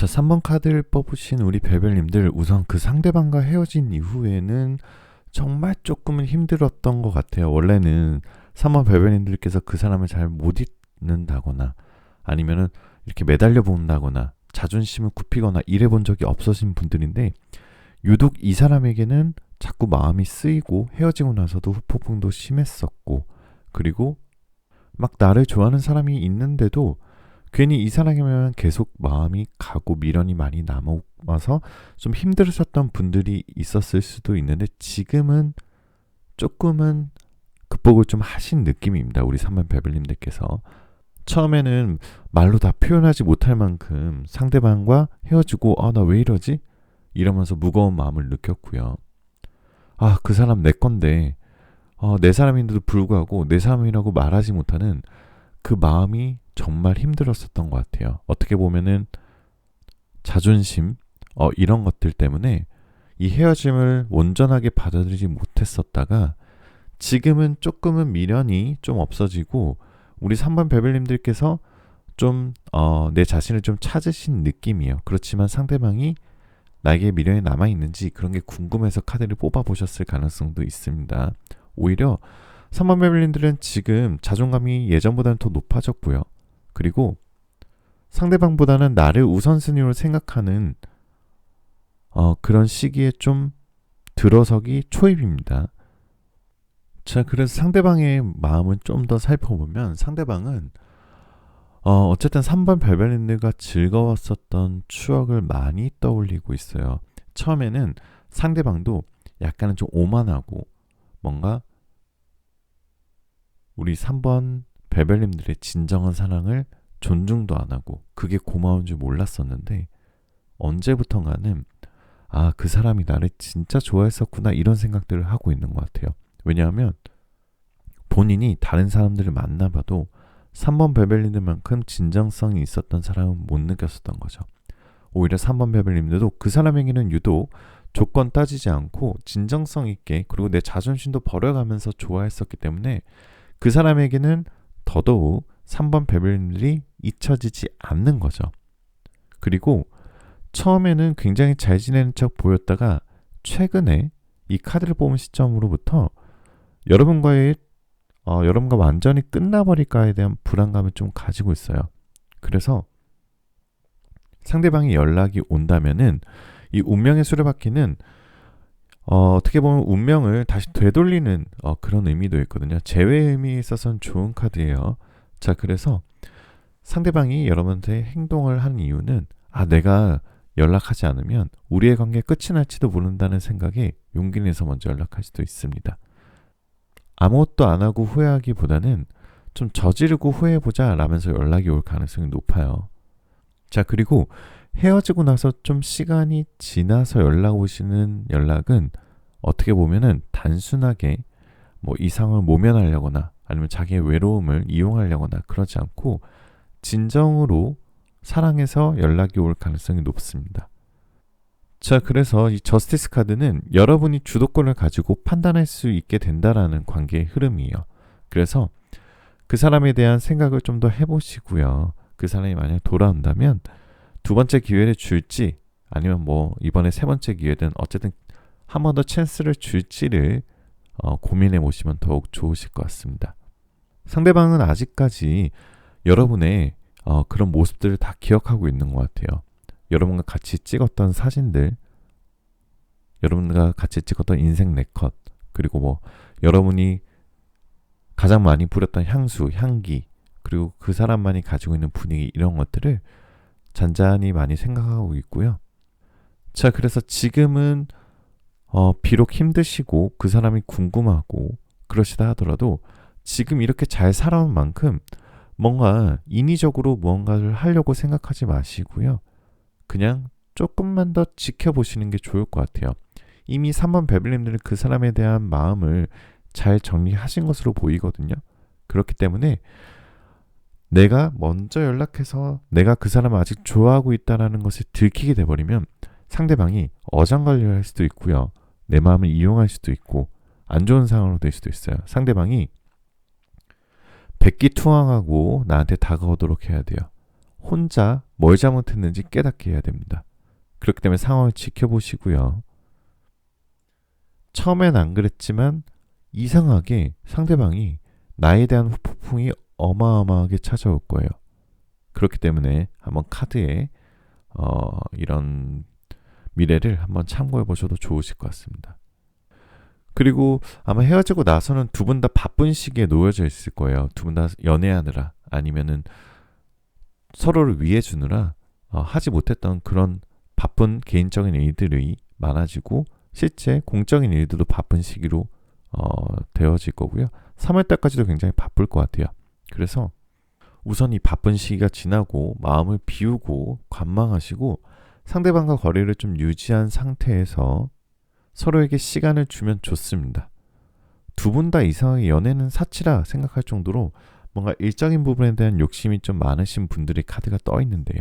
[SPEAKER 1] 자, 3번 카드를 뽑으신 우리 별별님들, 우선 그 상대방과 헤어진 이후에는 정말 조금은 힘들었던 것 같아요. 원래는 3번 별별님들께서 그 사람을 잘 못 잊는다거나 아니면은 이렇게 매달려 본다거나 자존심을 굽히거나 이래 본 적이 없으신 분들인데, 유독 이 사람에게는 자꾸 마음이 쓰이고 헤어지고 나서도 후폭풍도 심했었고, 그리고 막 나를 좋아하는 사람이 있는데도 괜히 이 사람이면 계속 마음이 가고 미련이 많이 남아서 좀 힘들으셨던 분들이 있었을 수도 있는데, 지금은 조금은 극복을 좀 하신 느낌입니다. 우리 3번 별별님들께서. 처음에는 말로 다 표현하지 못할 만큼 상대방과 헤어지고 나 왜 이러지? 이러면서 무거운 마음을 느꼈고요. 그 사람 내 건데 내 사람인데도 불구하고 내 사람이라고 말하지 못하는 그 마음이 정말 힘들었었던 것 같아요. 어떻게 보면은 자존심 이런 것들 때문에 이 헤어짐을 온전하게 받아들이지 못했었다가, 지금은 조금은 미련이 좀 없어지고 우리 3번 별별님들께서 좀 내 자신을 좀 찾으신 느낌이에요. 그렇지만 상대방이 나에게 미련이 남아있는지 그런 게 궁금해서 카드를 뽑아보셨을 가능성도 있습니다. 오히려 3번 별별님들은 지금 자존감이 예전보다는 더 높아졌고요. 그리고 상대방보다는 나를 우선순위로 생각하는 그런 시기에 좀 들어서기 초입입니다. 자, 그래서 상대방의 마음은 좀 더 살펴보면, 상대방은 어쨌든 3번 별별님들과 즐거웠었던 추억을 많이 떠올리고 있어요. 처음에는 상대방도 약간은 좀 오만하고 뭔가 우리 3번 별별님들의 진정한 사랑을 존중도 안 하고 그게 고마운 줄 몰랐었는데, 언제부턴가는 그 사람이 나를 진짜 좋아했었구나 이런 생각들을 하고 있는 것 같아요. 왜냐하면 본인이 다른 사람들을 만나봐도 3번 별별님들만큼 진정성이 있었던 사람은 못 느꼈었던 거죠. 오히려 3번 별별님들도 그 사람에게는 유독 조건 따지지 않고 진정성 있게, 그리고 내 자존심도 버려가면서 좋아했었기 때문에 그 사람에게는 더더욱 3번 별별님들이 잊혀지지 않는 거죠. 그리고 처음에는 굉장히 잘 지내는 척 보였다가 최근에 이 카드를 뽑은 시점으로부터 여러분과 완전히 끝나버릴까에 대한 불안감을 좀 가지고 있어요. 그래서 상대방이 연락이 온다면은 이 운명의 수레바퀴는 어떻게 보면 운명을 다시 되돌리는 그런 의미도 있거든요. 재회의 의미에 있어서는 좋은 카드예요. 자, 그래서 상대방이 여러분한테 행동을 하는 이유는 내가 연락하지 않으면 우리의 관계 끝이 날지도 모른다는 생각에 용기 내서 먼저 연락할 수도 있습니다. 아무것도 안 하고 후회하기보다는 좀 저지르고 후회해보자 라면서 연락이 올 가능성이 높아요. 자, 그리고 헤어지고 나서 좀 시간이 지나서 연락 오시는 연락은 어떻게 보면은 단순하게 뭐 이 상황을 모면하려거나 아니면 자기의 외로움을 이용하려거나 그러지 않고 진정으로 사랑해서 연락이 올 가능성이 높습니다. 자, 그래서 이 저스티스 카드는 여러분이 주도권을 가지고 판단할 수 있게 된다라는 관계의 흐름이에요. 그래서 그 사람에 대한 생각을 좀 더 해보시고요. 그 사람이 만약 돌아온다면 두 번째 기회를 줄지, 아니면 뭐 이번에 세 번째 기회든 어쨌든 한 번 더 찬스를 줄지를 고민해 보시면 더욱 좋으실 것 같습니다. 상대방은 아직까지 여러분의 그런 모습들을 다 기억하고 있는 것 같아요. 여러분과 같이 찍었던 사진들, 여러분과 같이 찍었던 인생 네컷, 그리고 뭐 여러분이 가장 많이 뿌렸던 향수, 향기, 그리고 그 사람만이 가지고 있는 분위기, 이런 것들을 잔잔히 많이 생각하고 있고요. 자, 그래서 지금은 비록 힘드시고 그 사람이 궁금하고 그러시다 하더라도 지금 이렇게 잘 살아온 만큼 뭔가 인위적으로 무언가를 하려고 생각하지 마시고요. 그냥 조금만 더 지켜보시는 게 좋을 것 같아요. 이미 3번 별별님들은 그 사람에 대한 마음을 잘 정리하신 것으로 보이거든요. 그렇기 때문에 내가 먼저 연락해서 내가 그 사람을 아직 좋아하고 있다는 것을 들키게 돼버리면 상대방이 어장관리를 할 수도 있고요. 내 마음을 이용할 수도 있고 안 좋은 상황으로 될 수도 있어요. 상대방이 백기투항하고 나한테 다가오도록 해야 돼요. 혼자 뭘 잘못했는지 깨닫게 해야 됩니다. 그렇기 때문에 상황을 지켜보시고요. 처음엔 안 그랬지만 이상하게 상대방이 나에 대한 후폭풍이 어마어마하게 찾아올 거예요. 그렇기 때문에 한번 카드에 이런 미래를 한번 참고해 보셔도 좋으실 것 같습니다. 그리고 아마 헤어지고 나서는 두 분 다 바쁜 시기에 놓여져 있을 거예요. 두 분 다 연애하느라 아니면은 서로를 위해 주느라 하지 못했던 그런 바쁜 개인적인 일들이 많아지고 실제 공적인 일들도 바쁜 시기로 되어질 거고요. 3월달까지도 굉장히 바쁠 것 같아요. 그래서 우선 이 바쁜 시기가 지나고 마음을 비우고 관망하시고 상대방과 거리를 좀 유지한 상태에서 서로에게 시간을 주면 좋습니다. 두 분 다 이상하게 연애는 사치라 생각할 정도로 뭔가 일적인 부분에 대한 욕심이 좀 많으신 분들의 카드가 떠 있는데요.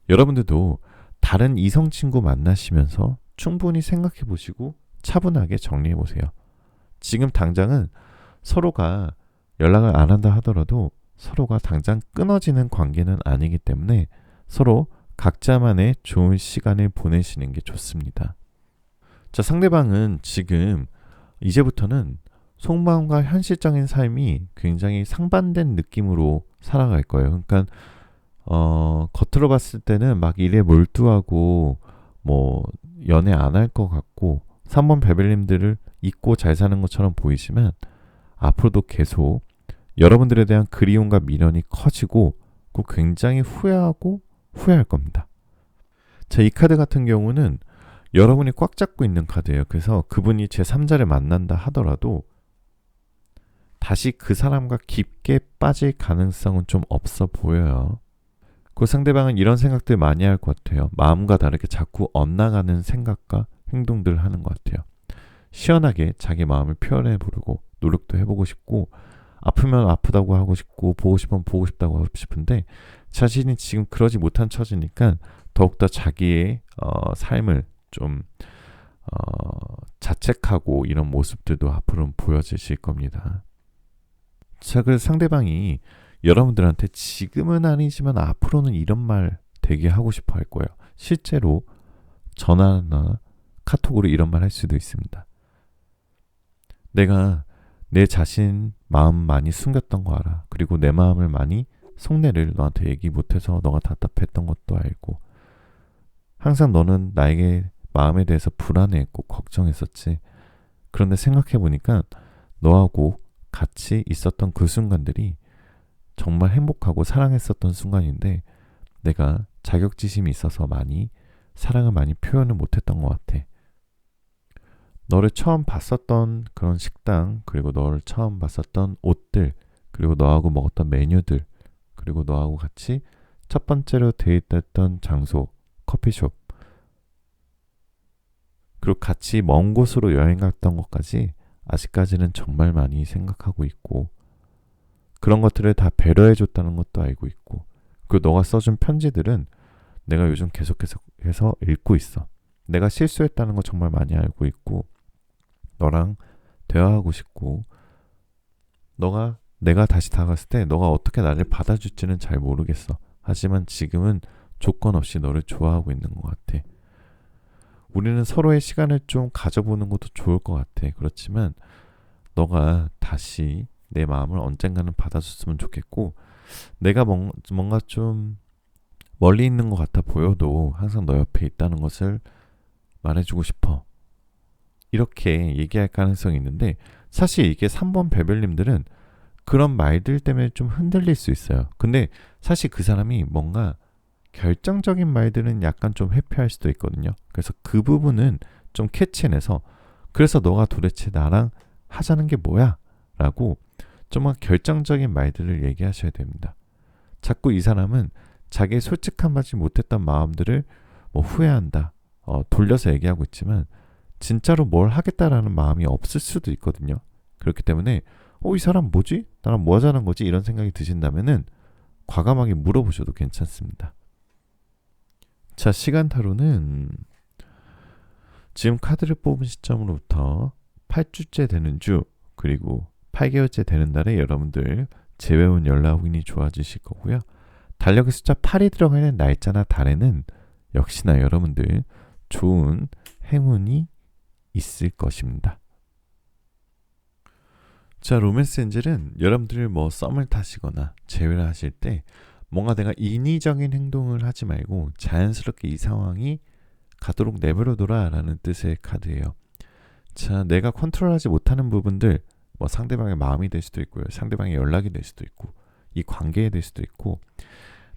[SPEAKER 1] 여러분들도 다른 이성 친구 만나시면서 충분히 생각해 보시고 차분하게 정리해 보세요. 지금 당장은 서로가 연락을 안 한다 하더라도 서로가 당장 끊어지는 관계는 아니기 때문에 서로 각자만의 좋은 시간을 보내시는 게 좋습니다. 자, 상대방은 지금 이제부터는 속마음과 현실적인 삶이 굉장히 상반된 느낌으로 살아갈 거예요. 그러니까 겉으로 봤을 때는 막 일에 몰두하고 뭐 연애 안 할 것 같고 3번 베벨님들을 잊고 잘 사는 것처럼 보이지만 앞으로도 계속 여러분들에 대한 그리움과 미련이 커지고 굉장히 후회할 겁니다. 자, 이 카드 같은 경우는 여러분이 꽉 잡고 있는 카드예요. 그래서 그분이 제3자를 만난다 하더라도 다시 그 사람과 깊게 빠질 가능성은 좀 없어 보여요. 그 상대방은 이런 생각들 많이 할 것 같아요. 마음과 다르게 자꾸 엇나가는 생각과 행동들을 하는 것 같아요. 시원하게 자기 마음을 표현해 보려고 노력도 해보고 싶고 아프면 아프다고 하고 싶고 보고 싶으면 보고 싶다고 하고 싶은데 자신이 지금 그러지 못한 처지니까 더욱더 자기의 삶을 좀 자책하고 이런 모습들도 앞으로는 보여지실 겁니다. 자, 그래서 상대방이 여러분들한테 지금은 아니지만 앞으로는 이런 말 되게 하고 싶어 할 거예요. 실제로 전화나 카톡으로 이런 말 할 수도 있습니다. 내가 내 자신 마음 많이 숨겼던 거 알아. 그리고 내 마음을 많이 속내를 너한테 얘기 못해서 너가 답답했던 것도 알고 항상 너는 나에게 마음에 대해서 불안해했고 걱정했었지. 그런데 생각해보니까 너하고 같이 있었던 그 순간들이 정말 행복하고 사랑했었던 순간인데 내가 자격지심이 있어서 사랑을 많이 표현을 못했던 것 같아. 너를 처음 봤었던 그런 식당, 그리고 너를 처음 봤었던 옷들, 그리고 너하고 먹었던 메뉴들, 그리고 너하고 같이 첫 번째로 데이트했던 장소, 커피숍, 그리고 같이 먼 곳으로 여행 갔던 것까지 아직까지는 정말 많이 생각하고 있고 그런 것들을 다 배려해줬다는 것도 알고 있고 그리고 너가 써준 편지들은 내가 요즘 계속해서 읽고 있어. 내가 실수했다는 거 정말 많이 알고 있고 너랑 대화하고 싶고 내가 다시 다가갔을 때 너가 어떻게 나를 받아줄지는 잘 모르겠어. 하지만 지금은 조건 없이 너를 좋아하고 있는 것 같아. 우리는 서로의 시간을 좀 가져보는 것도 좋을 것 같아. 그렇지만 너가 다시 내 마음을 언젠가는 받아줬으면 좋겠고 내가 뭔가 좀 멀리 있는 것 같아 보여도 항상 너 옆에 있다는 것을 말해주고 싶어. 이렇게 얘기할 가능성이 있는데 사실 이게 3번 베벨님들은 그런 말들 때문에 좀 흔들릴 수 있어요. 근데 사실 그 사람이 뭔가 결정적인 말들은 약간 좀 회피할 수도 있거든요. 그래서 그 부분은 좀 캐치해내서 그래서 너가 도대체 나랑 하자는 게 뭐야? 라고 정말 결정적인 말들을 얘기하셔야 됩니다. 자꾸 이 사람은 자기의 솔직함하지 못했던 마음들을 후회한다, 돌려서 얘기하고 있지만 진짜로 뭘 하겠다라는 마음이 없을 수도 있거든요. 그렇기 때문에 이 사람 뭐지? 나랑 뭐 하자는 거지? 이런 생각이 드신다면은 과감하게 물어보셔도 괜찮습니다. 자, 시간 타로는 지금 카드를 뽑은 시점으로부터 8주째 되는 주 그리고 8개월째 되는 달에 여러분들 재회원 연락 운이 좋아지실 거고요. 달력의 숫자 8이 들어가 있는 날짜나 달에는 역시나 여러분들 좋은 행운이 있을 것입니다. 자, 로맨스 엔젤은 여러분들 뭐 썸을 타시거나 재회를 하실 때 뭔가 내가 인위적인 행동을 하지 말고 자연스럽게 이 상황이 가도록 내버려둬라 라는 뜻의 카드예요. 자, 내가 컨트롤하지 못하는 부분들, 뭐 상대방의 마음이 될 수도 있고요, 상대방의 연락이 될 수도 있고, 이 관계에 될 수도 있고,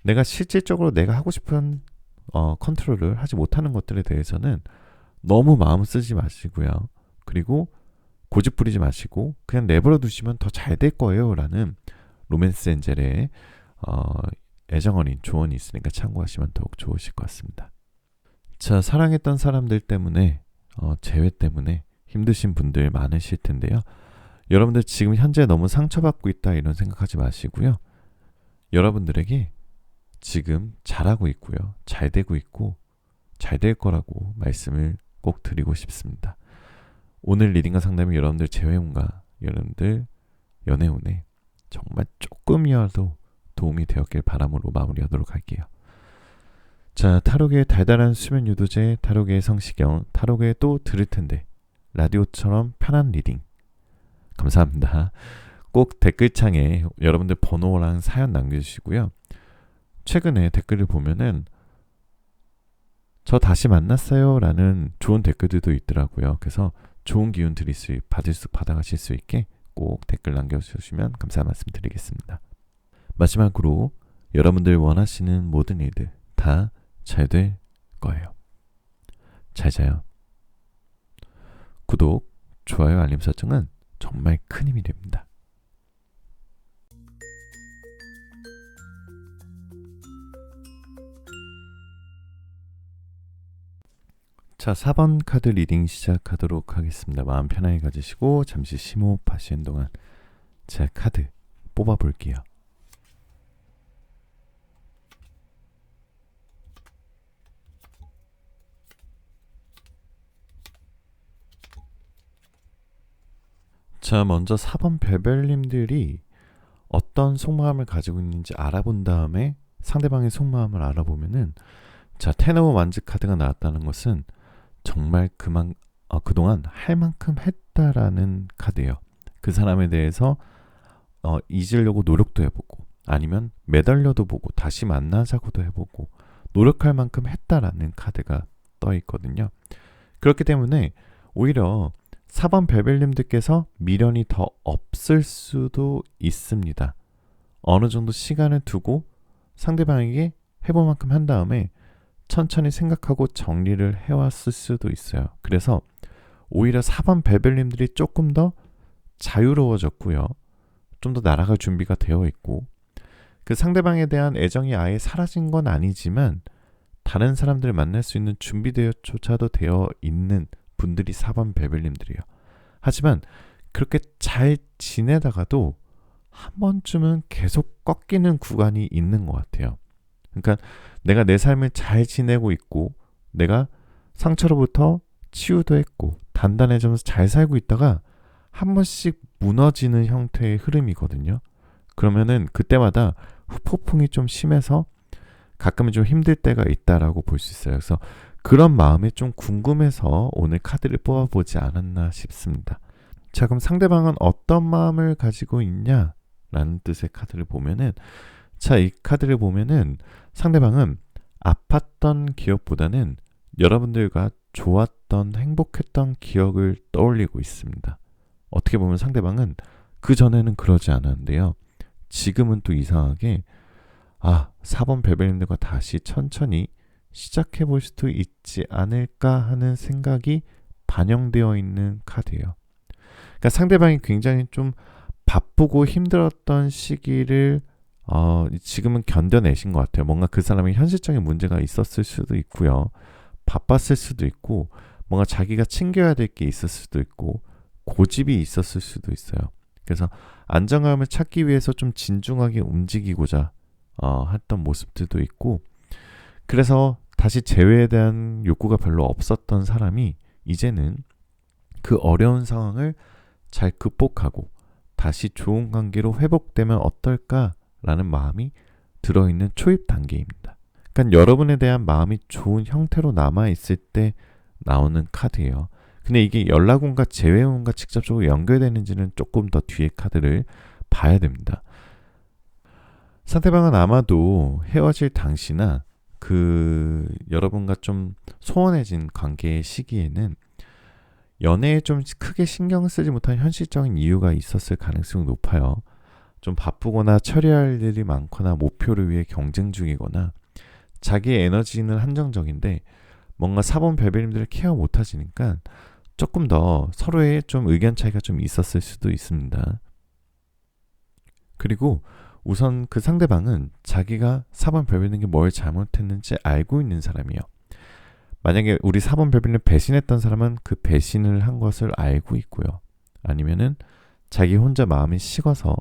[SPEAKER 1] 내가 실질적으로 내가 하고 싶은 컨트롤을 하지 못하는 것들에 대해서는 너무 마음 쓰지 마시고요. 그리고 고집 부리지 마시고 그냥 내버려 두시면 더 잘 될 거예요 라는 로맨스 엔젤의 애정어린 조언이 있으니까 참고하시면 더욱 좋으실 것 같습니다. 자, 사랑했던 사람들 때문에 재회 때문에 힘드신 분들 많으실 텐데요. 여러분들 지금 현재 너무 상처받고 있다 이런 생각하지 마시고요. 여러분들에게 지금 잘하고 있고요, 잘 되고 있고 잘 될 거라고 말씀을 꼭 드리고 싶습니다. 오늘 리딩과 상담이 여러분들 재회운과 여러분들 연애운에 정말 조금이라도 도움이 되었길 바람으로 마무리하도록 할게요. 자, 타로계의 달달한 수면 유도제, 타로계의 성시경, 타로계에 또 들을 텐데 라디오처럼 편한 리딩 감사합니다. 꼭 댓글창에 여러분들 번호랑 사연 남겨주시고요. 최근에 댓글을 보면은 저 다시 만났어요 라는 좋은 댓글들도 있더라고요. 그래서 좋은 기운 받아가실 수 있게 꼭 댓글 남겨주시면 감사한 말씀 드리겠습니다. 마지막으로 여러분들 원하시는 모든 일들 다 잘 될 거예요. 잘 자요. 구독, 좋아요, 알림 설정은 정말 큰 힘이 됩니다. 자, 4번 카드 리딩 시작하도록 하겠습니다. 마음 편하게 가지시고 잠시 심호흡하시는 동안 제 카드 뽑아볼게요. 자, 먼저 4번 별별님들이 어떤 속마음을 가지고 있는지 알아본 다음에 상대방의 속마음을 알아보면은, 자, 텐 오브 완즈 카드가 나왔다는 것은 정말 그동안 할 만큼 했다라는 카드예요. 그 사람에 대해서 잊으려고 노력도 해보고 아니면 매달려도 보고 다시 만나자고도 해보고 노력할 만큼 했다라는 카드가 떠 있거든요. 그렇기 때문에 오히려 4번 별별님들께서 미련이 더 없을 수도 있습니다. 어느 정도 시간을 두고 상대방에게 해볼 만큼 한 다음에 천천히 생각하고 정리를 해왔을 수도 있어요. 그래서 오히려 4번 별별님들이 조금 더 자유로워졌고요. 좀 더 날아갈 준비가 되어 있고, 그 상대방에 대한 애정이 아예 사라진 건 아니지만 다른 사람들을 만날 수 있는 준비조차도 되어 있는 분들이 4번 별별님들이에요. 하지만 그렇게 잘 지내다가도 한 번쯤은 계속 꺾이는 구간이 있는 것 같아요. 그러니까 내가 내 삶을 잘 지내고 있고 내가 상처로부터 치유도 했고 단단해지면서 잘 살고 있다가 한 번씩 무너지는 형태의 흐름이거든요. 그러면은 그때마다 후폭풍이 좀 심해서 가끔은 좀 힘들 때가 있다라고 볼 수 있어요. 그래서 그런 마음이 좀 궁금해서 오늘 카드를 뽑아보지 않았나 싶습니다. 자, 그럼 상대방은 어떤 마음을 가지고 있냐라는 뜻의 카드를 보면은, 자, 이 카드를 보면은 상대방은 아팠던 기억보다는 여러분들과 좋았던 행복했던 기억을 떠올리고 있습니다. 어떻게 보면 상대방은 그전에는 그러지 않았는데요. 지금은 또 이상하게 4번 별별님들과 다시 천천히 시작해 볼 수도 있지 않을까 하는 생각이 반영되어 있는 카드예요. 그러니까 상대방이 굉장히 좀 바쁘고 힘들었던 시기를 지금은 견뎌내신 것 같아요. 뭔가 그 사람이 현실적인 문제가 있었을 수도 있고요. 바빴을 수도 있고 뭔가 자기가 챙겨야 될 게 있었을 수도 있고 고집이 있었을 수도 있어요. 그래서 안정감을 찾기 위해서 좀 진중하게 움직이고자 했던 모습들도 있고, 그래서 다시 재회에 대한 욕구가 별로 없었던 사람이 이제는 그 어려운 상황을 잘 극복하고 다시 좋은 관계로 회복되면 어떨까라는 마음이 들어있는 초입 단계입니다. 그러니까 여러분에 대한 마음이 좋은 형태로 남아있을 때 나오는 카드예요. 근데 이게 연락운과 재회운과 직접적으로 연결되는지는 조금 더 뒤에 카드를 봐야 됩니다. 상대방은 아마도 헤어질 당시나 여러분과 좀 소원해진 관계의 시기에는 연애에 좀 크게 신경을 쓰지 못한 현실적인 이유가 있었을 가능성이 높아요. 좀 바쁘거나 처리할 일이 많거나 목표를 위해 경쟁 중이거나 자기의 에너지는 한정적인데 뭔가 사본 별별님들을 케어 못하시니까 조금 더 서로의 좀 의견 차이가 좀 있었을 수도 있습니다. 그리고 우선 그 상대방은 자기가 사본 별별님께 뭘 잘못했는지 알고 있는 사람이에요. 만약에 우리 4번 별별님 배신했던 사람은 그 배신을 한 것을 알고 있고요. 아니면은 자기 혼자 마음이 식어서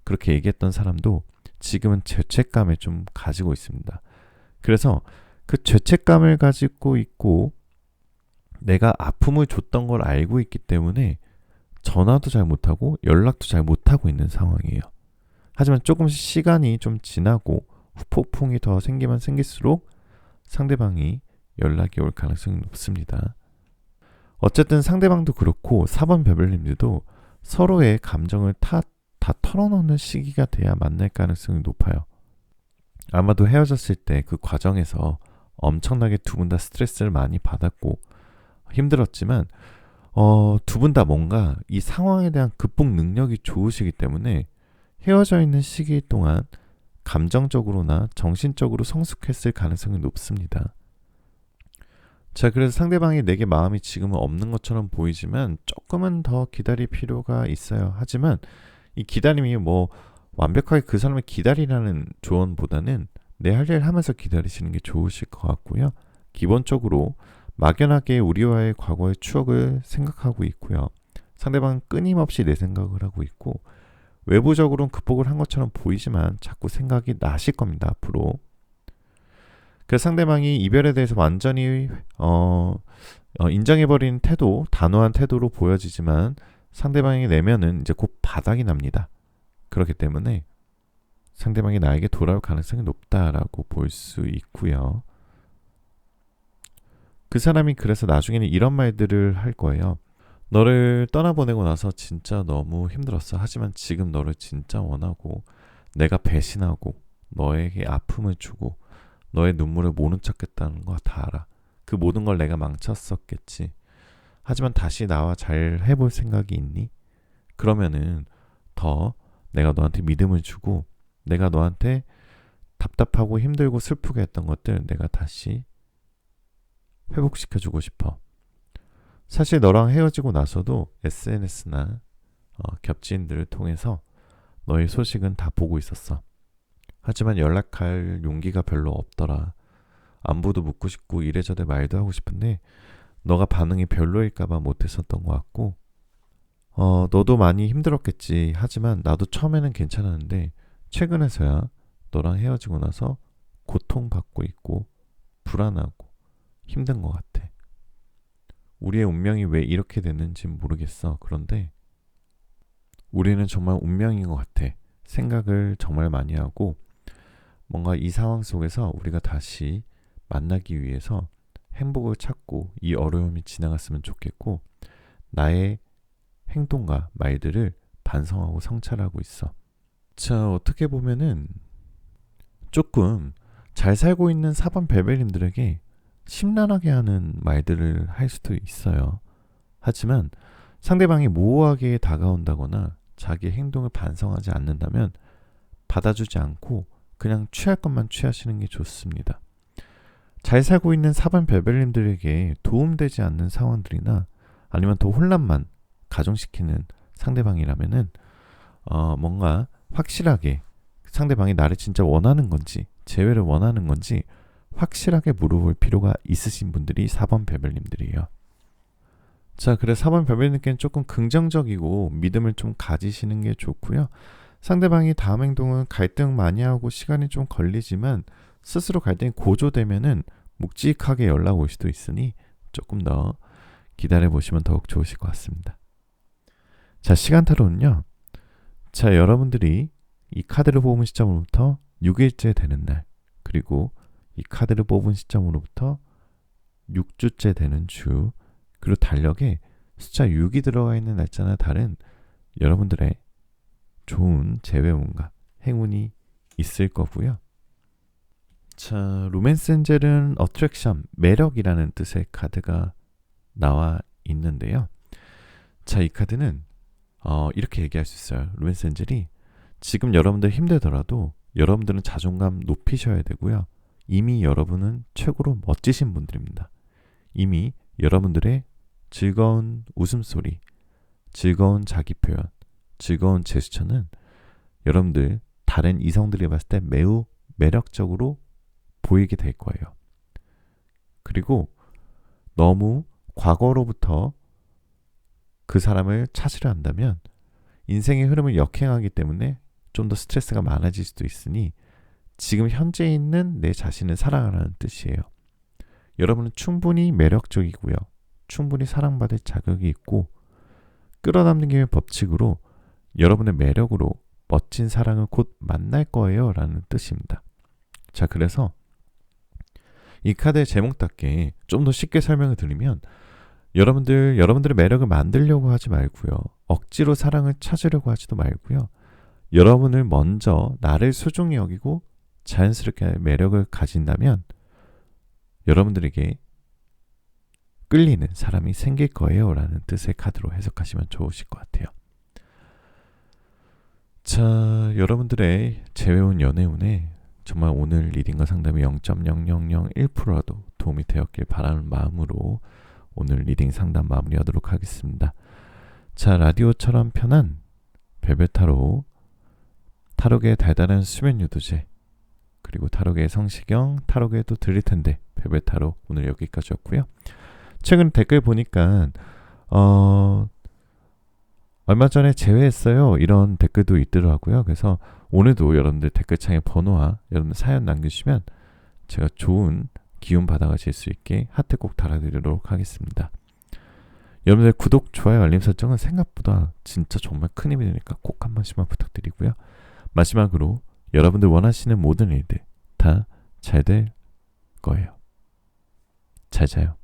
[SPEAKER 1] 그렇게 얘기했던 사람도 지금은 죄책감을 좀 가지고 있습니다. 그래서 그 죄책감을 가지고 있고 내가 아픔을 줬던 걸 알고 있기 때문에 전화도 잘 못하고 연락도 잘 못하고 있는 상황이에요. 하지만 조금씩 시간이 좀 지나고 후폭풍이 더 생기면 생길수록 상대방이 연락이 올 가능성이 높습니다. 어쨌든 상대방도 그렇고 4번 별별님들도 서로의 감정을 다 털어놓는 시기가 돼야 만날 가능성이 높아요. 아마도 헤어졌을 때 그 과정에서 엄청나게 두 분 다 스트레스를 많이 받았고 힘들었지만 두 분 다 뭔가 이 상황에 대한 극복 능력이 좋으시기 때문에 헤어져 있는 시기 동안 감정적으로나 정신적으로 성숙했을 가능성이 높습니다. 자, 그래서 상대방이 내게 마음이 지금은 없는 것처럼 보이지만 조금은 더 기다릴 필요가 있어요. 하지만 이 기다림이 뭐 완벽하게 그 사람을 기다리라는 조언보다는 내 할 일 하면서 기다리시는 게 좋으실 것 같고요. 기본적으로 막연하게 우리와의 과거의 추억을 생각하고 있고요. 상대방은 끊임없이 내 생각을 하고 있고 외부적으로는 극복을 한 것처럼 보이지만 자꾸 생각이 나실 겁니다. 앞으로. 그 상대방이 이별에 대해서 완전히 인정해버린 태도, 단호한 태도로 보여지지만 상대방의 내면은 이제 곧 바닥이 납니다. 그렇기 때문에 상대방이 나에게 돌아올 가능성이 높다라고 볼 수 있고요. 그 사람이 그래서 나중에는 이런 말들을 할 거예요. 너를 떠나보내고 나서 진짜 너무 힘들었어. 하지만 지금 너를 진짜 원하고 내가 배신하고 너에게 아픔을 주고 너의 눈물을 모른 척했다는 거 다 알아. 그 모든 걸 내가 망쳤었겠지. 하지만 다시 나와 잘 해볼 생각이 있니? 그러면은 더 내가 너한테 믿음을 주고 내가 너한테 답답하고 힘들고 슬프게 했던 것들 내가 다시 회복시켜주고 싶어. 사실 너랑 헤어지고 나서도 SNS나 겹지인들을 통해서 너의 소식은 다 보고 있었어. 하지만 연락할 용기가 별로 없더라. 안부도 묻고 싶고 이래저래 말도 하고 싶은데 너가 반응이 별로일까봐 못했었던 것 같고 너도 많이 힘들었겠지. 하지만 나도 처음에는 괜찮았는데 최근에서야 너랑 헤어지고 나서 고통받고 있고 불안하고 힘든 것 같아. 우리의 운명이 왜 이렇게 됐는지 모르겠어. 그런데 우리는 정말 운명인 것 같아. 생각을 정말 많이 하고 뭔가 이 상황 속에서 우리가 다시 만나기 위해서 행복을 찾고 이 어려움이 지나갔으면 좋겠고 나의 행동과 말들을 반성하고 성찰하고 있어. 자, 어떻게 보면은 조금 잘 살고 있는 4번 별별님들에게 심란하게 하는 말들을 할 수도 있어요. 하지만 상대방이 모호하게 다가온다거나 자기 행동을 반성하지 않는다면 받아주지 않고 그냥 취할 것만 취하시는 게 좋습니다. 잘 살고 있는 4번 별별님들에게 도움되지 않는 상황들이나 아니면 더 혼란만 가중시키는 상대방이라면은 뭔가 확실하게 상대방이 나를 진짜 원하는 건지 재회를 원하는 건지 확실하게 물어볼 필요가 있으신 분들이 4번 별별님들이에요. 자, 그래서 4번 별별님께는 조금 긍정적이고 믿음을 좀 가지시는 게 좋고요. 상대방이 다음 행동은 갈등 많이 하고 시간이 좀 걸리지만 스스로 갈등이 고조되면은 묵직하게 연락 올 수도 있으니 조금 더 기다려보시면 더욱 좋으실 것 같습니다. 자, 시간타로는요. 자, 여러분들이 이 카드를 뽑은 시점으로부터 6일째 되는 날, 그리고 이 카드를 뽑은 시점으로부터 6주째 되는 주, 그리고 달력에 숫자 6이 들어가 있는 날짜나 다른 여러분들의 좋은 재회운과 행운이 있을 거고요. 자, 로맨스 엔젤은 어트랙션, 매력이라는 뜻의 카드가 나와 있는데요. 자, 이 카드는 이렇게 얘기할 수 있어요. 로맨스 엔젤이 지금 여러분들 힘들더라도 여러분들은 자존감 높이셔야 되고요. 이미 여러분은 최고로 멋지신 분들입니다. 이미 여러분들의 즐거운 웃음소리, 즐거운 자기 표현, 즐거운 제스처는 여러분들 다른 이성들이 봤을 때 매우 매력적으로 보이게 될 거예요. 그리고 너무 과거로부터 그 사람을 찾으려 한다면 인생의 흐름을 역행하기 때문에 좀 더 스트레스가 많아질 수도 있으니 지금 현재 있는 내 자신을 사랑하라는 뜻이에요. 여러분은 충분히 매력적이고요. 충분히 사랑받을 자격이 있고 끌어당김의 법칙으로 여러분의 매력으로 멋진 사랑을 곧 만날 거예요 라는 뜻입니다. 자, 그래서 이 카드의 제목답게 좀 더 쉽게 설명을 드리면 여러분들의 매력을 만들려고 하지 말고요. 억지로 사랑을 찾으려고 하지도 말고요. 여러분을 먼저 나를 소중히 여기고 자연스럽게 매력을 가진다면 여러분들에게 끌리는 사람이 생길 거예요 라는 뜻의 카드로 해석하시면 좋으실 것 같아요. 자, 여러분들의 재회운 연애운에 정말 오늘 리딩과 상담이 0.0001%라도 도움이 되었길 바라는 마음으로 오늘 리딩 상담 마무리하도록 하겠습니다. 자, 라디오처럼 편한 벨벳타로, 타로계의 달달한 수면 유도제, 그리고 타로계의 성시경, 타로계도 들릴 텐데 벨벳타로 오늘 여기까지였고요. 최근 댓글 보니까 얼마 전에 제외했어요 이런 댓글도 있더라고요. 그래서 오늘도 여러분들 댓글창에 번호와 여러분들 사연 남겨주시면 제가 좋은 기운 받아가실 수 있게 하트 꼭 달아드리도록 하겠습니다. 여러분들 구독, 좋아요, 알림 설정은 생각보다 진짜 정말 큰 힘이 되니까 꼭 한 번씩만 부탁드리고요. 마지막으로 여러분들 원하시는 모든 일들 다 잘 될 거예요. 잘 자요.